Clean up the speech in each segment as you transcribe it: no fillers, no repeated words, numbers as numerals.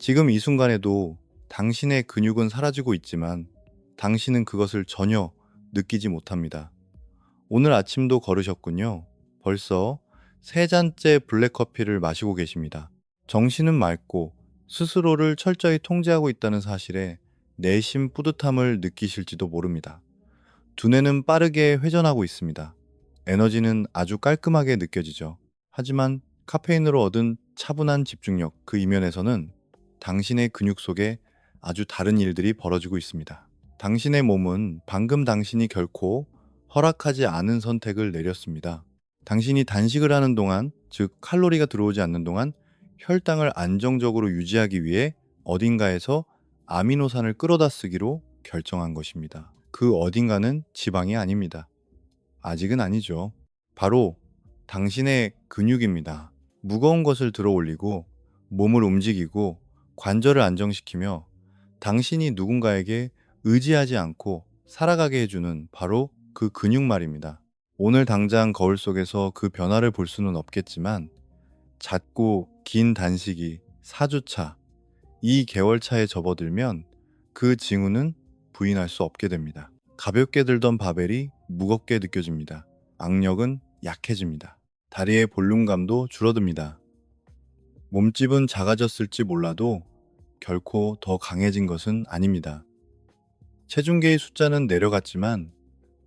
지금 이 순간에도 당신의 근육은 사라지고 있지만 당신은 그것을 전혀 느끼지 못합니다. 오늘 아침도 걸으셨군요. 벌써 세 잔째 블랙커피를 마시고 계십니다. 정신은 맑고 스스로를 철저히 통제하고 있다는 사실에 내심 뿌듯함을 느끼실지도 모릅니다. 두뇌는 빠르게 회전하고 있습니다. 에너지는 아주 깔끔하게 느껴지죠. 하지만 카페인으로 얻은 차분한 집중력, 그 이면에서는 당신의 근육 속에 아주 다른 일들이 벌어지고 있습니다. 당신의 몸은 방금 당신이 결코 허락하지 않은 선택을 내렸습니다. 당신이 단식을 하는 동안, 즉 칼로리가 들어오지 않는 동안 혈당을 안정적으로 유지하기 위해 어딘가에서 아미노산을 끌어다 쓰기로 결정한 것입니다. 그 어딘가는 지방이 아닙니다. 아직은 아니죠. 바로 당신의 근육입니다. 무거운 것을 들어 올리고 몸을 움직이고 관절을 안정시키며 당신이 누군가에게 의지하지 않고 살아가게 해주는 바로 그 근육 말입니다. 오늘 당장 거울 속에서 그 변화를 볼 수는 없겠지만 잦고 긴 단식이 4주차, 2개월차에 접어들면 그 징후는 부인할 수 없게 됩니다. 가볍게 들던 바벨이 무겁게 느껴집니다. 악력은 약해집니다. 다리의 볼륨감도 줄어듭니다. 몸집은 작아졌을지 몰라도 결코 더 강해진 것은 아닙니다. 체중계의 숫자는 내려갔지만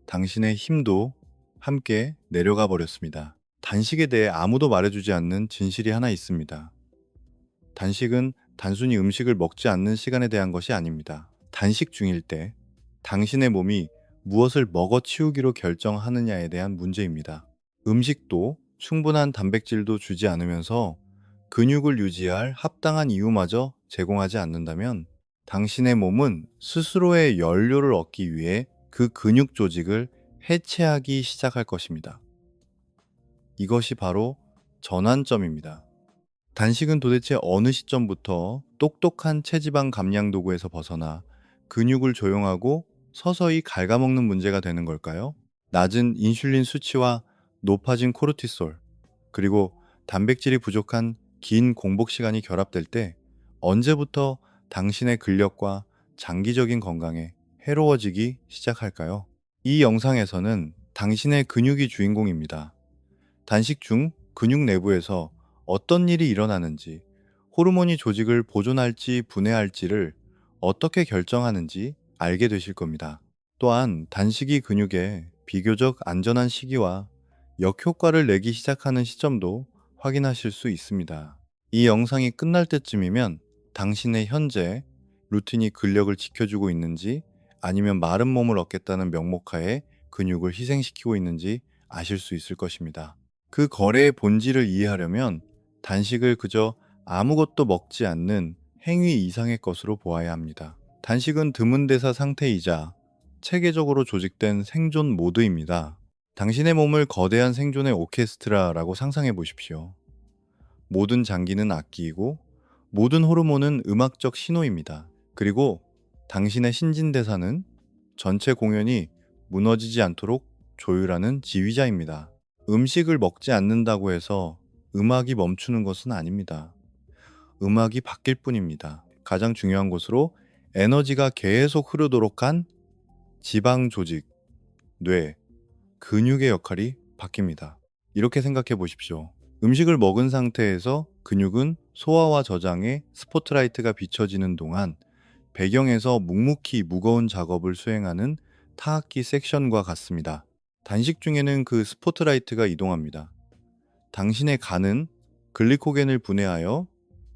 당신의 힘도 함께 내려가 버렸습니다. 단식에 대해 아무도 말해주지 않는 진실이 하나 있습니다. 단식은 단순히 음식을 먹지 않는 시간에 대한 것이 아닙니다. 단식 중일 때 당신의 몸이 무엇을 먹어치우기로 결정하느냐에 대한 문제입니다. 음식도 충분한 단백질도 주지 않으면서 근육을 유지할 합당한 이유마저 제공하지 않는다면 당신의 몸은 스스로의 연료를 얻기 위해 그 근육 조직을 해체하기 시작할 것입니다. 이것이 바로 전환점입니다. 단식은 도대체 어느 시점부터 똑똑한 체지방 감량 도구에서 벗어나 근육을 조용하고 서서히 갉아먹는 문제가 되는 걸까요? 낮은 인슐린 수치와 높아진 코르티솔, 그리고 단백질이 부족한 긴 공복 시간이 결합될 때 언제부터 당신의 근력과 장기적인 건강에 해로워지기 시작할까요? 이 영상에서는 당신의 근육이 주인공입니다. 단식 중 근육 내부에서 어떤 일이 일어나는지, 호르몬이 조직을 보존할지 분해할지를 어떻게 결정하는지 알게 되실 겁니다. 또한 단식이 근육에 비교적 안전한 시기와 역효과를 내기 시작하는 시점도 확인하실 수 있습니다. 이 영상이 끝날 때쯤이면 당신의 현재 루틴이 근력을 지켜주고 있는지 아니면 마른 몸을 얻겠다는 명목하에 근육을 희생시키고 있는지 아실 수 있을 것입니다. 그 거래의 본질을 이해하려면 단식을 그저 아무것도 먹지 않는 행위 이상의 것으로 보아야 합니다. 단식은 드문대사 상태이자 체계적으로 조직된 생존 모드입니다. 당신의 몸을 거대한 생존의 오케스트라라고 상상해 보십시오. 모든 장기는 악기이고 모든 호르몬은 음악적 신호입니다. 그리고 당신의 신진대사는 전체 공연이 무너지지 않도록 조율하는 지휘자입니다. 음식을 먹지 않는다고 해서 음악이 멈추는 것은 아닙니다. 음악이 바뀔 뿐입니다. 가장 중요한 것으로 에너지가 계속 흐르도록 한 지방 조직, 뇌, 근육의 역할이 바뀝니다. 이렇게 생각해 보십시오. 음식을 먹은 상태에서 근육은 소화와 저장에 스포트라이트가 비춰지는 동안 배경에서 묵묵히 무거운 작업을 수행하는 타악기 섹션과 같습니다. 단식 중에는 그 스포트라이트가 이동합니다. 당신의 간은 글리코겐을 분해하여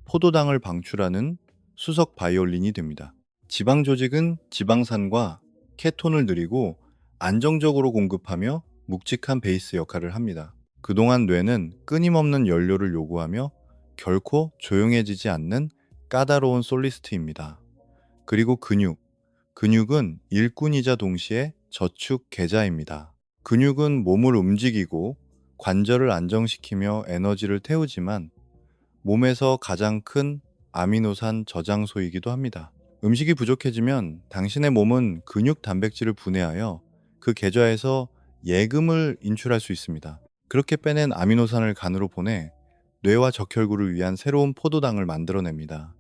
포도당을 방출하는 수석 바이올린이 됩니다. 지방 조직은 지방산과 케톤을 느리고 안정적으로 공급하며 묵직한 베이스 역할을 합니다. 그동안 뇌는 끊임없는 연료를 요구하며 결코 조용해지지 않는 까다로운 솔리스트입니다. 그리고 근육은 일꾼이자 동시에 저축 계좌입니다. 근육은 몸을 움직이고 관절을 안정시키며 에너지를 태우지만 몸에서 가장 큰 아미노산 저장소이기도 합니다. 음식이 부족해지면 당신의 몸은 근육 단백질을 분해하여 그 계좌에서 예금을 인출할 수 있습니다. 그렇게 빼낸 아미노산을 간으로 보내 뇌와 적혈구를 위한 새로운 포도당을 만들어냅니다.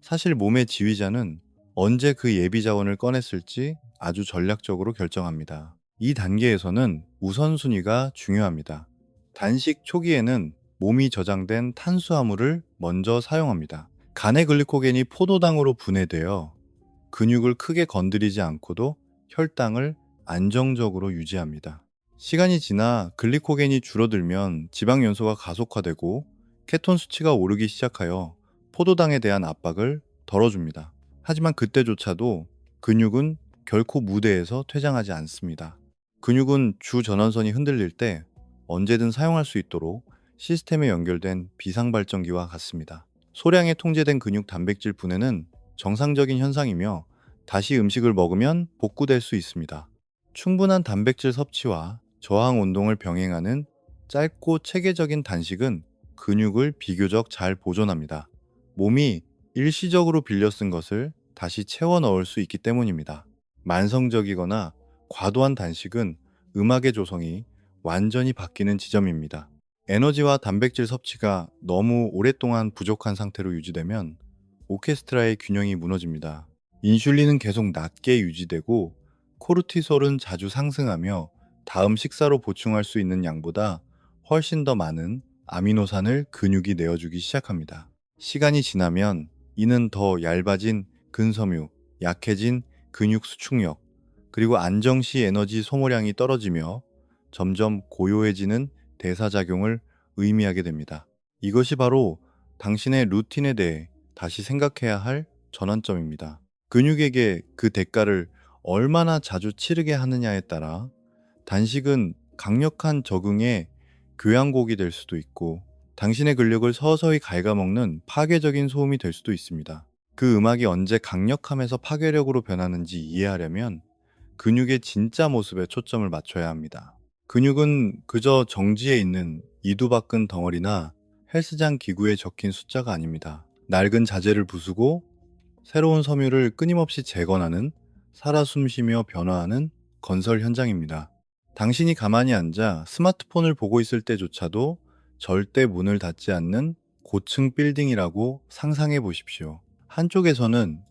사실 몸의 지휘자는 언제 그 예비 자원을 꺼냈을지 아주 전략적으로 결정합니다. 이 단계에서는 우선순위가 중요합니다. 단식 초기에는 몸이 저장된 탄수화물을 먼저 사용합니다. 간의 글리코겐이 포도당으로 분해되어 근육을 크게 건드리지 않고도 혈당을 안정적으로 유지합니다. 시간이 지나 글리코겐이 줄어들면 지방 연소가 가속화되고 케톤 수치가 오르기 시작하여 포도당에 대한 압박을 덜어줍니다. 하지만 그때조차도 근육은 결코 무대에서 퇴장하지 않습니다. 근육은 주 전원선이 흔들릴 때 언제든 사용할 수 있도록 시스템에 연결된 비상발전기와 같습니다. 소량의 통제된 근육 단백질 분해는 정상적인 현상이며 다시 음식을 먹으면 복구될 수 있습니다. 충분한 단백질 섭취와 저항 운동을 병행하는 짧고 체계적인 단식은 근육을 비교적 잘 보존합니다. 몸이 일시적으로 빌려 쓴 것을 다시 채워 넣을 수 있기 때문입니다. 만성적이거나 과도한 단식은 음악의 조성이 완전히 바뀌는 지점입니다. 에너지와 단백질 섭취가 너무 오랫동안 부족한 상태로 유지되면 오케스트라의 균형이 무너집니다. 인슐린은 계속 낮게 유지되고 코르티솔은 자주 상승하며 다음 식사로 보충할 수 있는 양보다 훨씬 더 많은 아미노산을 근육이 내어주기 시작합니다. 시간이 지나면 이는 더 얇아진 근섬유, 약해진 근육 수축력, 그리고 안정 시 에너지 소모량이 떨어지며 점점 고요해지는 대사작용을 의미하게 됩니다. 이것이 바로 당신의 루틴에 대해 다시 생각해야 할 전환점입니다. 근육에게 그 대가를 얼마나 자주 치르게 하느냐에 따라 단식은 강력한 적응의 교향곡이 될 수도 있고 당신의 근력을 서서히 갉아먹는 파괴적인 소음이 될 수도 있습니다. 그 음악이 언제 강력함에서 파괴력으로 변하는지 이해하려면 근육의 진짜 모습에 초점을 맞춰야 합니다. 근육은 그저 정지해 있는 이두박근 덩어리나 헬스장 기구에 적힌 숫자가 아닙니다. 낡은 자재를 부수고 새로운 섬유를 끊임없이 재건하는 살아 숨쉬며 변화하는 건설 현장입니다. 당신이 가만히 앉아 스마트폰을 보고 있을 때조차도 절대 문을 닫지 않는 고층 빌딩이라고 상상해 보십시오. 한쪽에서는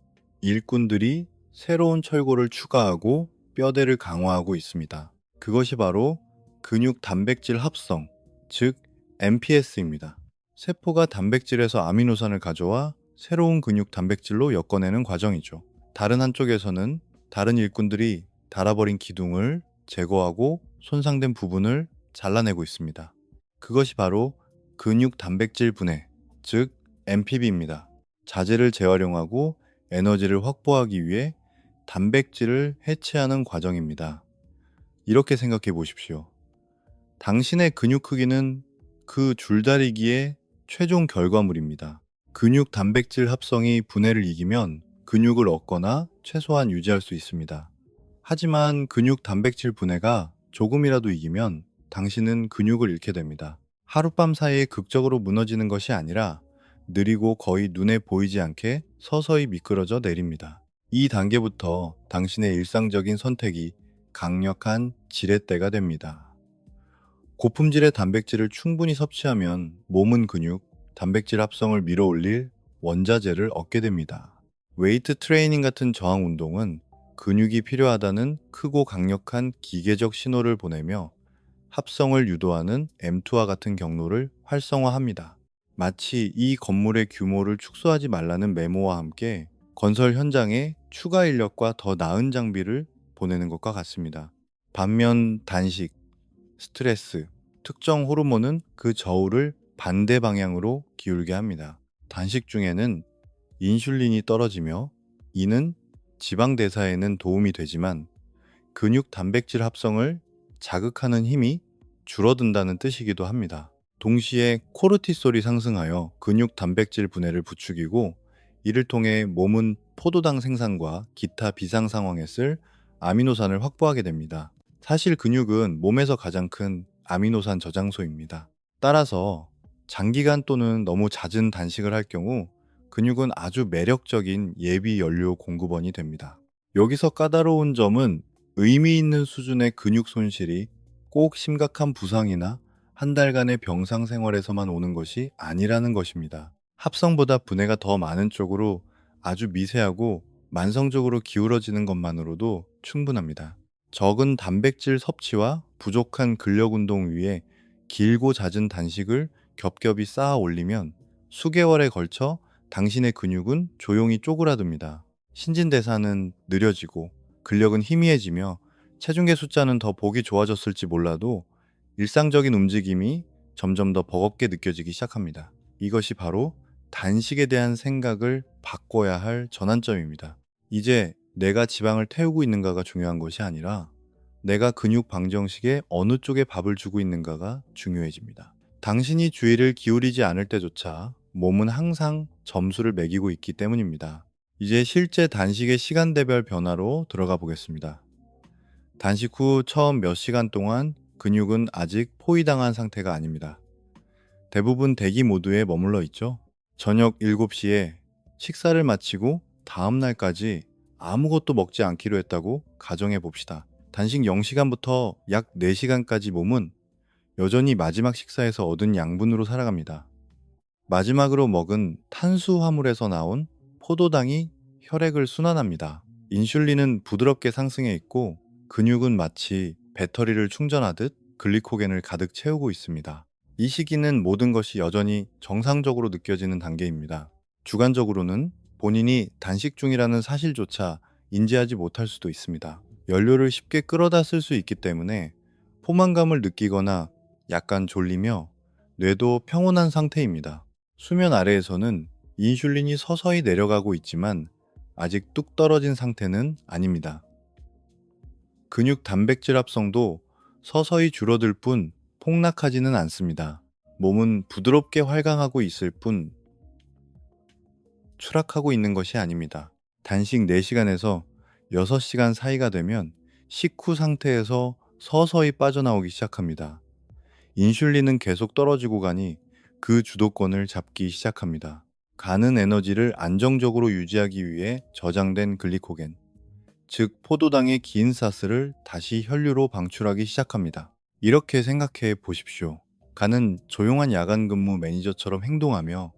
일꾼들이 새로운 철골을 추가하고 뼈대를 강화하고 있습니다. 그것이 바로 근육 단백질 합성, 즉 MPS입니다. 세포가 단백질에서 아미노산을 가져와 새로운 근육 단백질로 엮어내는 과정이죠. 다른 한쪽에서는 다른 일꾼들이 닳아버린 기둥을 제거하고 손상된 부분을 잘라내고 있습니다. 그것이 바로 근육 단백질 분해, 즉 MPB입니다. 자재를 재활용하고 에너지를 확보하기 위해 단백질을 해체하는 과정입니다. 이렇게 생각해 보십시오. 당신의 근육 크기는 그 줄다리기의 최종 결과물입니다. 근육 단백질 합성이 분해를 이기면 근육을 얻거나 최소한 유지할 수 있습니다. 하지만 근육 단백질 분해가 조금이라도 이기면 당신은 근육을 잃게 됩니다. 하룻밤 사이에 극적으로 무너지는 것이 아니라 느리고 거의 눈에 보이지 않게 서서히 미끄러져 내립니다. 이 단계부터 당신의 일상적인 선택이 강력한 지렛대가 됩니다. 고품질의 단백질을 충분히 섭취하면 몸은 근육, 단백질 합성을 밀어올릴 원자재를 얻게 됩니다. 웨이트 트레이닝 같은 저항 운동은 근육이 필요하다는 크고 강력한 기계적 신호를 보내며 합성을 유도하는 M2와 같은 경로를 활성화합니다. 마치 이 건물의 규모를 축소하지 말라는 메모와 함께 건설 현장에 추가 인력과 더 나은 장비를 보내는 것과 같습니다. 반면 단식, 스트레스, 특정 호르몬은 그 저울을 반대 방향으로 기울게 합니다. 단식 중에는 인슐린이 떨어지며 이는 지방 대사에는 도움이 되지만 근육 단백질 합성을 자극하는 힘이 줄어든다는 뜻이기도 합니다. 동시에 코르티솔이 상승하여 근육 단백질 분해를 부추기고 이를 통해 몸은 포도당 생산과 기타 비상 상황에 쓸 아미노산을 확보하게 됩니다. 사실 근육은 몸에서 가장 큰 아미노산 저장소입니다. 따라서 장기간 또는 너무 잦은 단식을 할 경우 근육은 아주 매력적인 예비 연료 공급원이 됩니다. 여기서 까다로운 점은 의미 있는 수준의 근육 손실이 꼭 심각한 부상이나 한 달간의 병상 생활에서만 오는 것이 아니라는 것입니다. 합성보다 분해가 더 많은 쪽으로 아주 미세하고 만성적으로 기울어지는 것만으로도 충분합니다. 적은 단백질 섭취와 부족한 근력 운동 위에 길고 잦은 단식을 겹겹이 쌓아 올리면 수개월에 걸쳐 당신의 근육은 조용히 쪼그라듭니다. 신진대사는 느려지고 근력은 희미해지며 체중계 숫자는 더 보기 좋아졌을지 몰라도 일상적인 움직임이 점점 더 버겁게 느껴지기 시작합니다. 이것이 바로 단식에 대한 생각을 바꿔야 할 전환점입니다. 이제 내가 지방을 태우고 있는가가 중요한 것이 아니라 내가 근육 방정식에 어느 쪽에 밥을 주고 있는가가 중요해집니다. 당신이 주의를 기울이지 않을 때조차 몸은 항상 점수를 매기고 있기 때문입니다. 이제 실제 단식의 시간대별 변화로 들어가 보겠습니다. 단식 후 처음 몇 시간 동안 근육은 아직 포위당한 상태가 아닙니다. 대부분 대기 모드에 머물러 있죠. 저녁 7시에 식사를 마치고 다음 날까지 아무것도 먹지 않기로 했다고 가정해 봅시다. 단식 0시간부터 약 4시간까지 몸은 여전히 마지막 식사에서 얻은 양분으로 살아갑니다. 마지막으로 먹은 탄수화물에서 나온 포도당이 혈액을 순환합니다. 인슐린은 부드럽게 상승해 있고 근육은 마치 배터리를 충전하듯 글리코겐을 가득 채우고 있습니다. 이 시기는 모든 것이 여전히 정상적으로 느껴지는 단계입니다. 주관적으로는 본인이 단식 중이라는 사실조차 인지하지 못할 수도 있습니다. 연료를 쉽게 끌어다 쓸 수 있기 때문에 포만감을 느끼거나 약간 졸리며 뇌도 평온한 상태입니다. 수면 아래에서는 인슐린이 서서히 내려가고 있지만 아직 뚝 떨어진 상태는 아닙니다. 근육 단백질 합성도 서서히 줄어들 뿐 폭락하지는 않습니다. 몸은 부드럽게 활강하고 있을 뿐 추락하고 있는 것이 아닙니다. 단식 4시간에서 6시간 사이가 되면 식후 상태에서 서서히 빠져나오기 시작합니다. 인슐린은 계속 떨어지고 가니 그 주도권을 잡기 시작합니다. 가는 에너지를 안정적으로 유지하기 위해 저장된 글리코겐, 즉 포도당의 긴 사슬을 다시 혈류로 방출하기 시작합니다. 이렇게 생각해 보십시오. 간은 조용한 야간 근무 매니저처럼 행동하며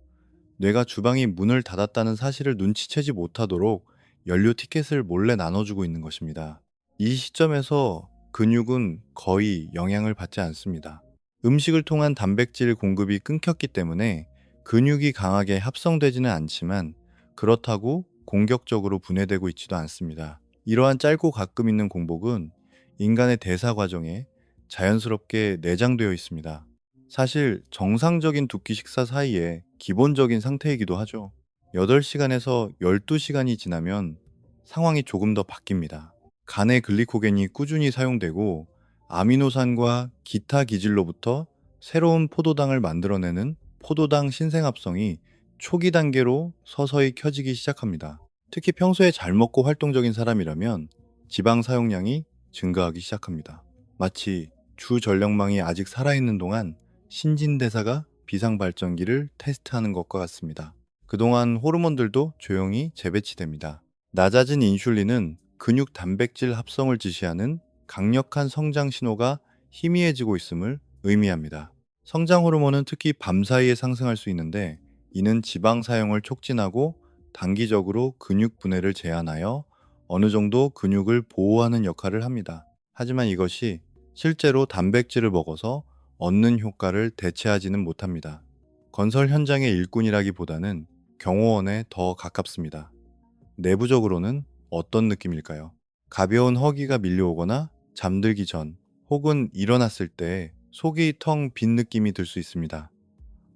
뇌가 주방이 문을 닫았다는 사실을 눈치채지 못하도록 연료 티켓을 몰래 나눠주고 있는 것입니다. 이 시점에서 근육은 거의 영향을 받지 않습니다. 음식을 통한 단백질 공급이 끊겼기 때문에 근육이 강하게 합성되지는 않지만 그렇다고 공격적으로 분해되고 있지도 않습니다. 이러한 짧고 가끔 있는 공복은 인간의 대사 과정에 자연스럽게 내장되어 있습니다. 사실 정상적인 두 끼 식사 사이에 기본적인 상태이기도 하죠. 8시간에서 12시간이 지나면 상황이 조금 더 바뀝니다. 간의 글리코겐이 꾸준히 사용되고 아미노산과 기타 기질로부터 새로운 포도당을 만들어내는 포도당 신생합성이 초기 단계로 서서히 켜지기 시작합니다. 특히 평소에 잘 먹고 활동적인 사람이라면 지방 사용량이 증가하기 시작합니다. 마치 주 전력망이 아직 살아있는 동안 신진대사가 비상발전기를 테스트하는 것과 같습니다. 그동안 호르몬들도 조용히 재배치됩니다. 낮아진 인슐린은 근육 단백질 합성을 지시하는 강력한 성장 신호가 희미해지고 있음을 의미합니다. 성장 호르몬은 특히 밤 사이에 상승할 수 있는데 이는 지방 사용을 촉진하고 단기적으로 근육 분해를 제한하여 어느 정도 근육을 보호하는 역할을 합니다. 하지만 이것이 실제로 단백질을 먹어서 얻는 효과를 대체하지는 못합니다. 건설 현장의 일꾼이라기보다는 경호원에 더 가깝습니다. 내부적으로는 어떤 느낌일까요? 가벼운 허기가 밀려오거나 잠들기 전 혹은 일어났을 때 속이 텅 빈 느낌이 들 수 있습니다.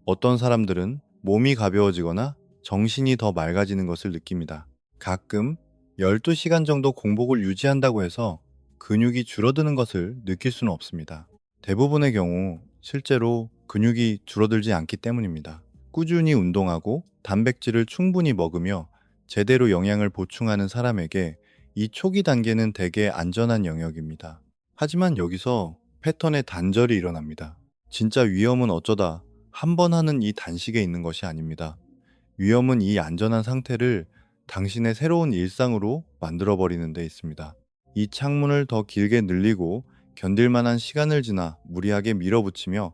어떤 사람들은 몸이 가벼워지거나 정신이 더 맑아지는 것을 느낍니다. 가끔 12시간 정도 공복을 유지한다고 해서 근육이 줄어드는 것을 느낄 수는 없습니다. 대부분의 경우 실제로 근육이 줄어들지 않기 때문입니다. 꾸준히 운동하고 단백질을 충분히 먹으며 제대로 영양을 보충하는 사람에게 이 초기 단계는 대개 안전한 영역입니다. 하지만 여기서 패턴의 단절이 일어납니다. 진짜 위험은 어쩌다 한 번 하는 이 단식에 있는 것이 아닙니다. 위험은 이 안전한 상태를 당신의 새로운 일상으로 만들어버리는 데 있습니다. 이 창문을 더 길게 늘리고 견딜 만한 시간을 지나 무리하게 밀어붙이며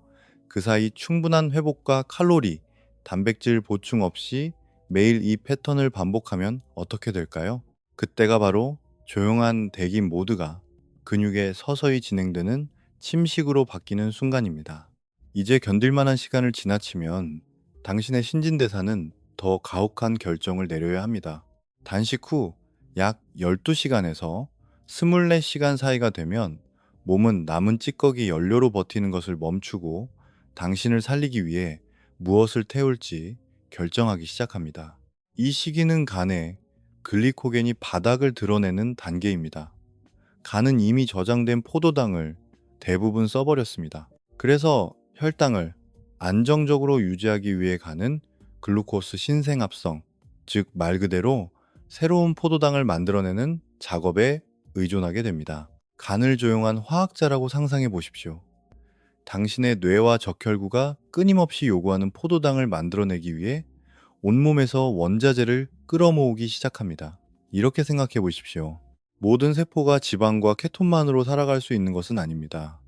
그 사이 충분한 회복과 칼로리, 단백질 보충 없이 매일 이 패턴을 반복하면 어떻게 될까요? 그때가 바로 조용한 대기 모드가 근육에 서서히 진행되는 침식으로 바뀌는 순간입니다. 이제 견딜 만한 시간을 지나치면 당신의 신진대사는 더 가혹한 결정을 내려야 합니다. 단식 후 약 12시간에서 24시간 사이가 되면 몸은 남은 찌꺼기 연료로 버티는 것을 멈추고 당신을 살리기 위해 무엇을 태울지 결정하기 시작합니다. 이 시기는 간에 글리코겐이 바닥을 드러내는 단계입니다. 간은 이미 저장된 포도당을 대부분 써버렸습니다. 그래서 혈당을 안정적으로 유지하기 위해 간은 글루코스 신생합성, 즉 말 그대로 새로운 포도당을 만들어내는 작업에 의존하게 됩니다. 간을 조용한 화학자라고 상상해 보십시오. 당신의 뇌와 적혈구가 끊임없이 요구하는 포도당을 만들어내기 위해 온몸에서 원자재를 끌어모으기 시작합니다. 이렇게 생각해 보십시오. 모든 세포가 지방과 케톤만으로 살아갈 수 있는 것은 아닙니다.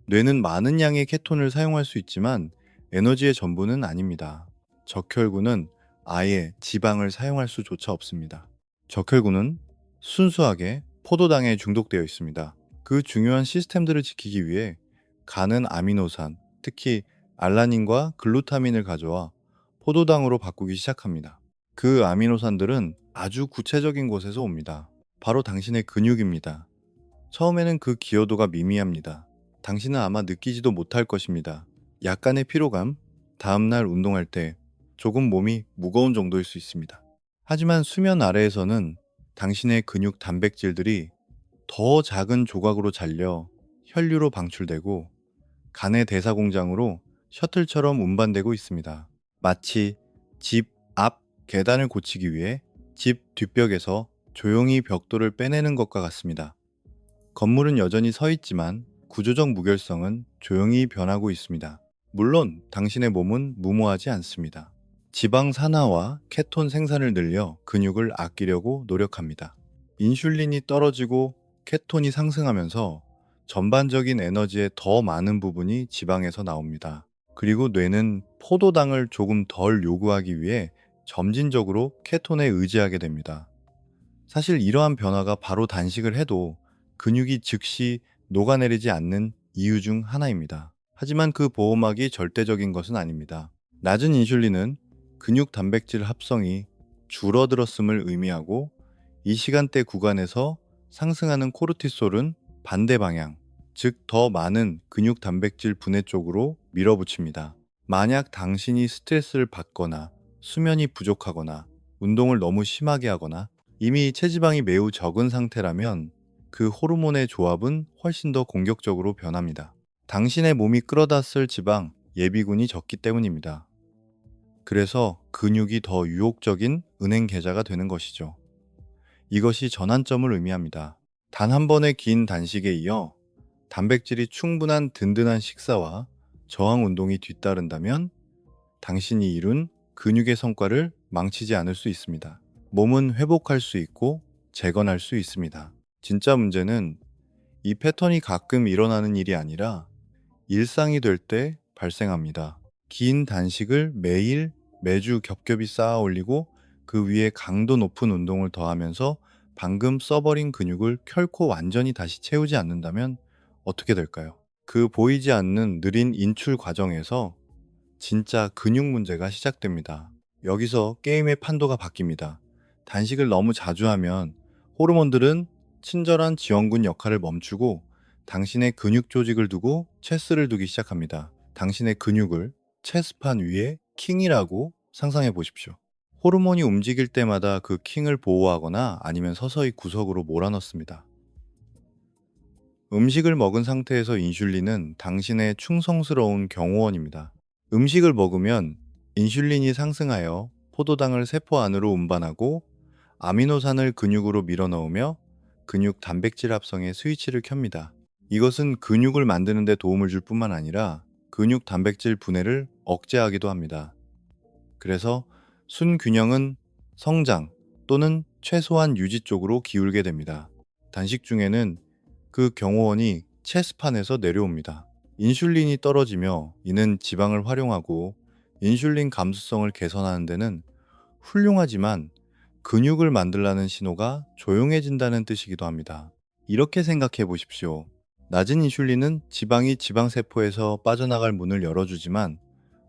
뇌는 많은 양의 케톤을 사용할 수 있지만 에너지의 전부는 아닙니다. 적혈구는 아예 지방을 사용할 수조차 없습니다. 적혈구는 순수하게 포도당에 중독되어 있습니다. 그 중요한 시스템들을 지키기 위해 간은 아미노산, 특히 알라닌과 글루타민을 가져와 포도당으로 바꾸기 시작합니다. 그 아미노산들은 아주 구체적인 곳에서 옵니다. 바로 당신의 근육입니다. 처음에는 그 기여도가 미미합니다. 당신은 아마 느끼지도 못할 것입니다. 약간의 피로감, 다음날 운동할 때 조금 몸이 무거운 정도일 수 있습니다. 하지만 수면 아래에서는 당신의 근육 단백질들이 더 작은 조각으로 잘려 혈류로 방출되고 간의 대사 공장으로 셔틀처럼 운반되고 있습니다. 마치 집 앞 계단을 고치기 위해 집 뒷벽에서 조용히 벽돌을 빼내는 것과 같습니다. 건물은 여전히 서 있지만 구조적 무결성은 조용히 변하고 있습니다. 물론 당신의 몸은 무모하지 않습니다. 지방 산화와 케톤 생산을 늘려 근육을 아끼려고 노력합니다. 인슐린이 떨어지고 케톤이 상승하면서 전반적인 에너지의 더 많은 부분이 지방에서 나옵니다. 그리고 뇌는 포도당을 조금 덜 요구하기 위해 점진적으로 케톤에 의지하게 됩니다. 사실 이러한 변화가 바로 단식을 해도 근육이 즉시 녹아내리지 않는 이유 중 하나입니다. 하지만 그 보호막이 절대적인 것은 아닙니다. 낮은 인슐린은 근육 단백질 합성이 줄어들었음을 의미하고 이 시간대 구간에서 상승하는 코르티솔은 반대 방향, 즉 더 많은 근육 단백질 분해 쪽으로 밀어붙입니다. 만약 당신이 스트레스를 받거나 수면이 부족하거나 운동을 너무 심하게 하거나 이미 체지방이 매우 적은 상태라면 그 호르몬의 조합은 훨씬 더 공격적으로 변합니다. 당신의 몸이 끌어다 쓸 지방, 예비군이 적기 때문입니다. 그래서 근육이 더 유혹적인 은행 계좌가 되는 것이죠. 이것이 전환점을 의미합니다. 단 한 번의 긴 단식에 이어 단백질이 충분한 든든한 식사와 저항 운동이 뒤따른다면 당신이 이룬 근육의 성과를 망치지 않을 수 있습니다. 몸은 회복할 수 있고 재건할 수 있습니다. 진짜 문제는 이 패턴이 가끔 일어나는 일이 아니라 일상이 될 때 발생합니다. 긴 단식을 매일, 매주 겹겹이 쌓아 올리고 그 위에 강도 높은 운동을 더하면서 방금 써버린 근육을 결코 완전히 다시 채우지 않는다면 어떻게 될까요? 그 보이지 않는 느린 인출 과정에서 진짜 근육 문제가 시작됩니다. 여기서 게임의 판도가 바뀝니다. 단식을 너무 자주 하면 호르몬들은 친절한 지원군 역할을 멈추고 당신의 근육 조직을 두고 체스를 두기 시작합니다. 당신의 근육을 체스판 위에 킹이라고 상상해 보십시오. 호르몬이 움직일 때마다 그 킹을 보호하거나 아니면 서서히 구석으로 몰아넣습니다. 음식을 먹은 상태에서 인슐린은 당신의 충성스러운 경호원입니다. 음식을 먹으면 인슐린이 상승하여 포도당을 세포 안으로 운반하고 아미노산을 근육으로 밀어넣으며 근육 단백질 합성의 스위치를 켭니다. 이것은 근육을 만드는 데 도움을 줄 뿐만 아니라 근육 단백질 분해를 억제하기도 합니다. 그래서 순균형은 성장 또는 최소한 유지 쪽으로 기울게 됩니다. 단식 중에는 그 경호원이 체스판에서 내려옵니다. 인슐린이 떨어지며 이는 지방을 활용하고 인슐린 감수성을 개선하는 데는 훌륭하지만 근육을 만들라는 신호가 조용해진다는 뜻이기도 합니다. 이렇게 생각해 보십시오. 낮은 인슐린은 지방이 지방세포에서 빠져나갈 문을 열어주지만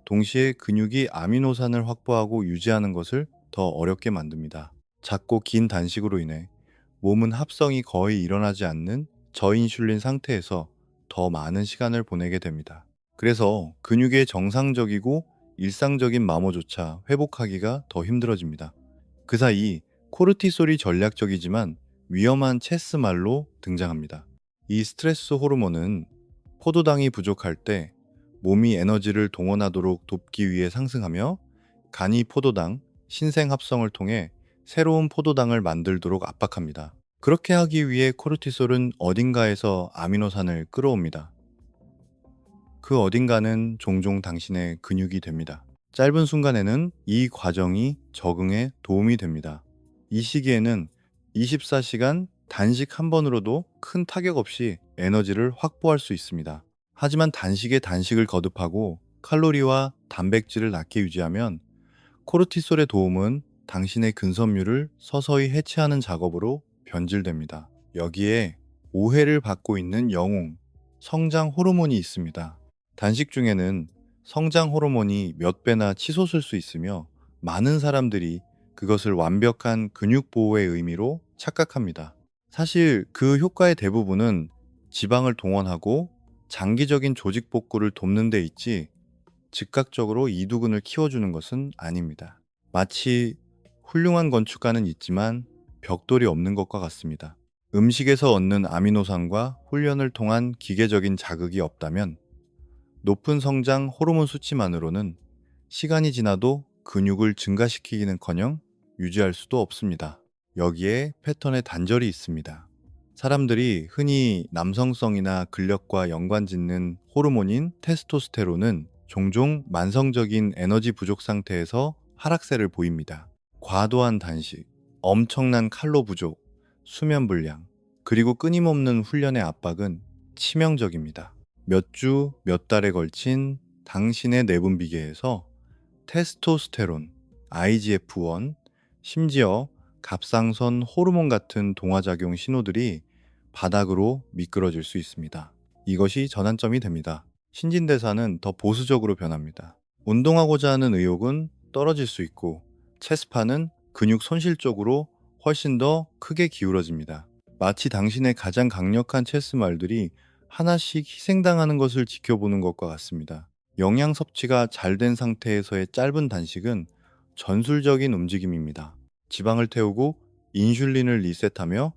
동시에 근육이 아미노산을 확보하고 유지하는 것을 더 어렵게 만듭니다. 작고 긴 단식으로 인해 몸은 합성이 거의 일어나지 않는 저인슐린 상태에서 더 많은 시간을 보내게 됩니다. 그래서 근육의 정상적이고 일상적인 마모조차 회복하기가 더 힘들어집니다. 그 사이 코르티솔이 전략적이지만 위험한 체스말로 등장합니다. 이 스트레스 호르몬은 포도당이 부족할 때 몸이 에너지를 동원하도록 돕기 위해 상승하며 간이 포도당, 신생 합성을 통해 새로운 포도당을 만들도록 압박합니다. 그렇게 하기 위해 코르티솔은 어딘가에서 아미노산을 끌어옵니다. 그 어딘가는 종종 당신의 근육이 됩니다. 짧은 순간에는 이 과정이 적응에 도움이 됩니다. 이 시기에는 24시간 단식 한 번으로도 큰 타격 없이 에너지를 확보할 수 있습니다. 하지만 단식에 단식을 거듭하고 칼로리와 단백질을 낮게 유지하면 코르티솔의 도움은 당신의 근섬유를 서서히 해체하는 작업으로 변질됩니다. 여기에 오해를 받고 있는 영웅, 성장 호르몬이 있습니다. 단식 중에는 성장 호르몬이 몇 배나 치솟을 수 있으며 많은 사람들이 그것을 완벽한 근육 보호의 의미로 착각합니다. 사실 그 효과의 대부분은 지방을 동원하고 장기적인 조직 복구를 돕는 데 있지 즉각적으로 이두근을 키워주는 것은 아닙니다. 마치 훌륭한 건축가는 있지만 벽돌이 없는 것과 같습니다. 음식에서 얻는 아미노산과 훈련을 통한 기계적인 자극이 없다면 높은 성장 호르몬 수치만으로는 시간이 지나도 근육을 증가시키기는커녕 유지할 수도 없습니다. 여기에 패턴의 단절이 있습니다. 사람들이 흔히 남성성이나 근력과 연관짓는 호르몬인 테스토스테론은 종종 만성적인 에너지 부족 상태에서 하락세를 보입니다. 과도한 단식, 엄청난 칼로 부족, 수면 불량, 그리고 끊임없는 훈련의 압박은 치명적입니다. 몇 주, 몇 달에 걸친 당신의 내분 비계에서 테스토스테론, IGF-1, 심지어 갑상선 호르몬 같은 동화작용 신호들이 바닥으로 미끄러질 수 있습니다. 이것이 전환점이 됩니다. 신진대사는 더 보수적으로 변합니다. 운동하고자 하는 의욕은 떨어질 수 있고 체스파는 근육 손실 쪽으로 훨씬 더 크게 기울어집니다. 마치 당신의 가장 강력한 체스말들이 하나씩 희생당하는 것을 지켜보는 것과 같습니다. 영양 섭취가 잘 된 상태에서의 짧은 단식은 전술적인 움직임입니다. 지방을 태우고 인슐린을 리셋하며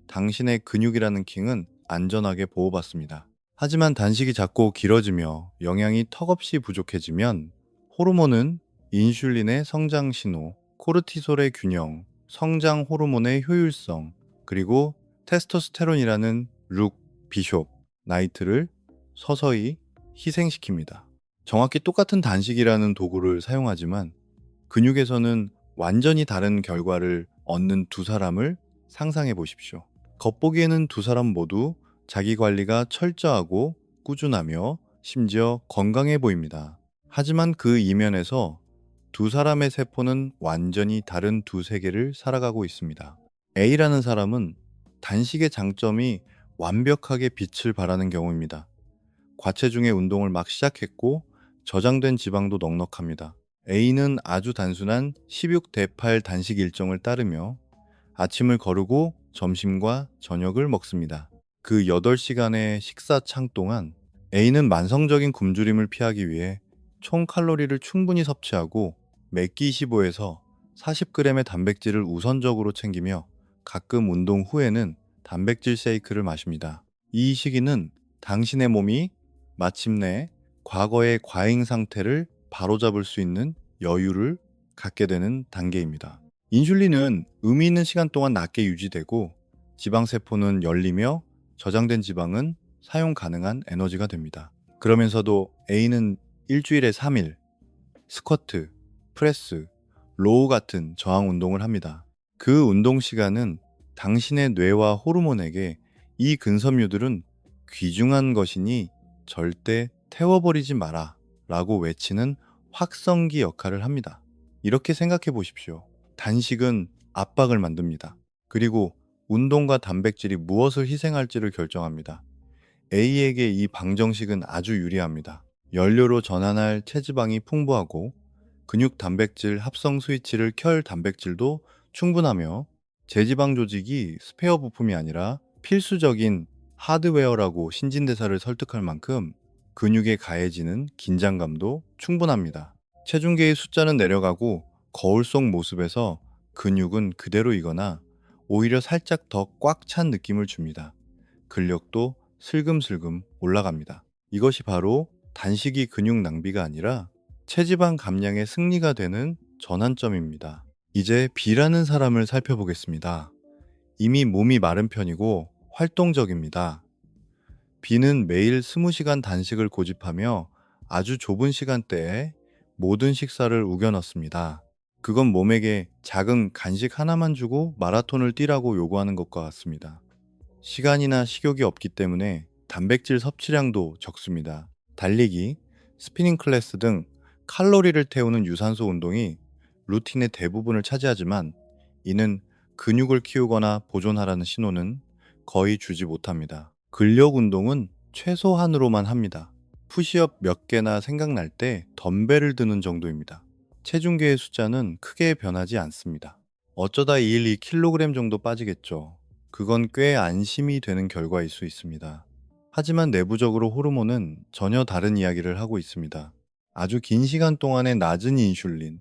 당신의 근육이라는 킹은 안전하게 보호받습니다. 하지만 단식이 자꾸 길어지며 영양이 턱없이 부족해지면 호르몬은 인슐린의 성장 신호, 코르티솔의 균형, 성장 호르몬의 효율성, 그리고 테스토스테론이라는 룩, 비숍, 나이트를 서서히 희생시킵니다. 정확히 똑같은 단식이라는 도구를 사용하지만 근육에서는 완전히 다른 결과를 얻는 두 사람을 상상해 보십시오. 겉보기에는 두 사람 모두 자기 관리가 철저하고 꾸준하며 심지어 건강해 보입니다. 하지만 그 이면에서 두 사람의 세포는 완전히 다른 두 세계를 살아가고 있습니다. A라는 사람은 단식의 장점이 완벽하게 빛을 발하는 경우입니다. 과체중의 운동을 막 시작했고 저장된 지방도 넉넉합니다. A는 아주 단순한 16대8 단식 일정을 따르며 아침을 거르고 점심과 저녁을 먹습니다. 그 8시간의 식사 창 동안 A는 만성적인 굶주림을 피하기 위해 총 칼로리를 충분히 섭취하고 매끼 25에서 40g의 단백질을 우선적으로 챙기며 가끔 운동 후에는 단백질 쉐이크를 마십니다. 이 시기는 당신의 몸이 마침내 과거의 과잉 상태를 바로잡을 수 있는 여유를 갖게 되는 단계입니다. 인슐린은 의미 있는 시간 동안 낮게 유지되고 지방세포는 열리며 저장된 지방은 사용 가능한 에너지가 됩니다. 그러면서도 A는 일주일에 3일 스쿼트, 프레스, 로우 같은 저항 운동을 합니다. 그 운동 시간은 당신의 뇌와 호르몬에게 이 근섬유들은 귀중한 것이니 절대 태워버리지 마라 라고 외치는 확성기 역할을 합니다. 이렇게 생각해 보십시오. 단식은 압박을 만듭니다. 그리고 운동과 단백질이 무엇을 희생할지를 결정합니다. A에게 이 방정식은 아주 유리합니다. 연료로 전환할 체지방이 풍부하고 근육 단백질 합성 스위치를 켤 단백질도 충분하며 제지방 조직이 스페어 부품이 아니라 필수적인 하드웨어라고 신진대사를 설득할 만큼 근육에 가해지는 긴장감도 충분합니다. 체중계의 숫자는 내려가고 거울 속 모습에서 근육은 그대로이거나 오히려 살짝 더 꽉 찬 느낌을 줍니다. 근력도 슬금슬금 올라갑니다. 이것이 바로 단식이 근육 낭비가 아니라 체지방 감량의 승리가 되는 전환점입니다. 이제 B라는 사람을 살펴보겠습니다. 이미 몸이 마른 편이고 활동적입니다. B는 매일 20시간 단식을 고집하며 아주 좁은 시간대에 모든 식사를 우겨 넣습니다. 그건 몸에게 작은 간식 하나만 주고 마라톤을 뛰라고 요구하는 것과 같습니다. 시간이나 식욕이 없기 때문에 단백질 섭취량도 적습니다. 달리기, 스피닝 클래스 등 칼로리를 태우는 유산소 운동이 루틴의 대부분을 차지하지만 이는 근육을 키우거나 보존하라는 신호는 거의 주지 못합니다. 근력 운동은 최소한으로만 합니다. 푸시업 몇 개나 생각날 때 덤벨을 드는 정도입니다. 체중계의 숫자는 크게 변하지 않습니다. 어쩌다 2일 2kg 정도 빠지겠죠. 그건 꽤 안심이 되는 결과일 수 있습니다. 하지만 내부적으로 호르몬은 전혀 다른 이야기를 하고 있습니다. 아주 긴 시간 동안의 낮은 인슐린,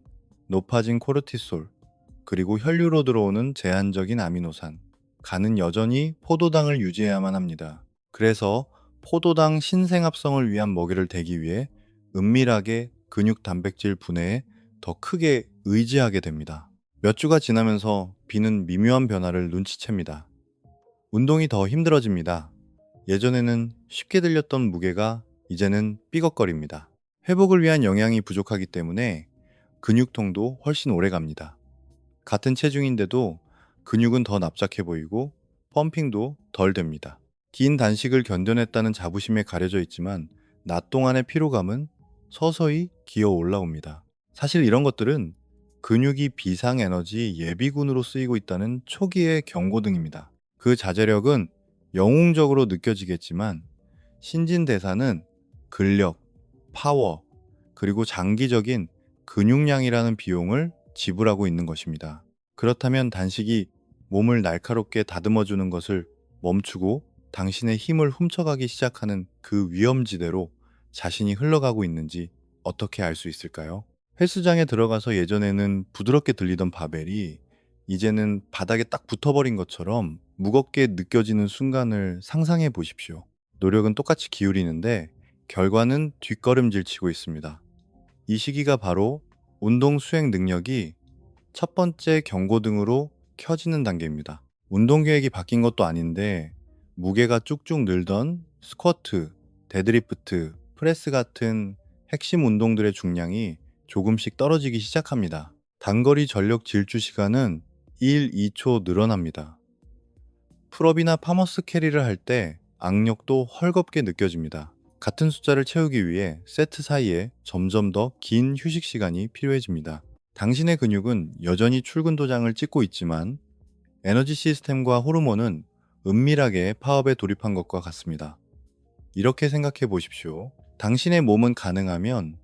높아진 코르티솔, 그리고 혈류로 들어오는 제한적인 아미노산, 간은 여전히 포도당을 유지해야만 합니다. 그래서 포도당 신생합성을 위한 먹이를 대기 위해 은밀하게 근육 단백질 분해에 더 크게 의지하게 됩니다. 몇 주가 지나면서 B는 미묘한 변화를 눈치챕니다. 운동이 더 힘들어집니다. 예전에는 쉽게 들렸던 무게가 이제는 삐걱거립니다. 회복을 위한 영양이 부족하기 때문에 근육통도 훨씬 오래 갑니다. 같은 체중인데도 근육은 더 납작해 보이고 펌핑도 덜 됩니다. 긴 단식을 견뎌냈다는 자부심에 가려져 있지만 낮 동안의 피로감은 서서히 기어 올라옵니다. 사실 이런 것들은 근육이 비상에너지 예비군으로 쓰이고 있다는 초기의 경고등입니다. 그 자제력은 영웅적으로 느껴지겠지만 신진대사는 근력, 파워, 그리고 장기적인 근육량이라는 비용을 지불하고 있는 것입니다. 그렇다면 단식이 몸을 날카롭게 다듬어주는 것을 멈추고 당신의 힘을 훔쳐가기 시작하는 그 위험지대로 자신이 흘러가고 있는지 어떻게 알 수 있을까요? 헬스장에 들어가서 예전에는 부드럽게 들리던 바벨이 이제는 바닥에 딱 붙어버린 것처럼 무겁게 느껴지는 순간을 상상해 보십시오. 노력은 똑같이 기울이는데 결과는 뒷걸음질 치고 있습니다. 이 시기가 바로 운동 수행 능력이 첫 번째 경고등으로 켜지는 단계입니다. 운동 계획이 바뀐 것도 아닌데 무게가 쭉쭉 늘던 스쿼트, 데드리프트, 프레스 같은 핵심 운동들의 중량이 조금씩 떨어지기 시작합니다. 단거리 전력 질주 시간은 1, 2초 늘어납니다. 풀업이나 파머스 캐리를 할 때 악력도 헐겁게 느껴집니다. 같은 숫자를 채우기 위해 세트 사이에 점점 더 긴 휴식 시간이 필요해집니다. 당신의 근육은 여전히 출근 도장을 찍고 있지만 에너지 시스템과 호르몬은 은밀하게 파업에 돌입한 것과 같습니다. 이렇게 생각해 보십시오. 당신의 몸은 가능하면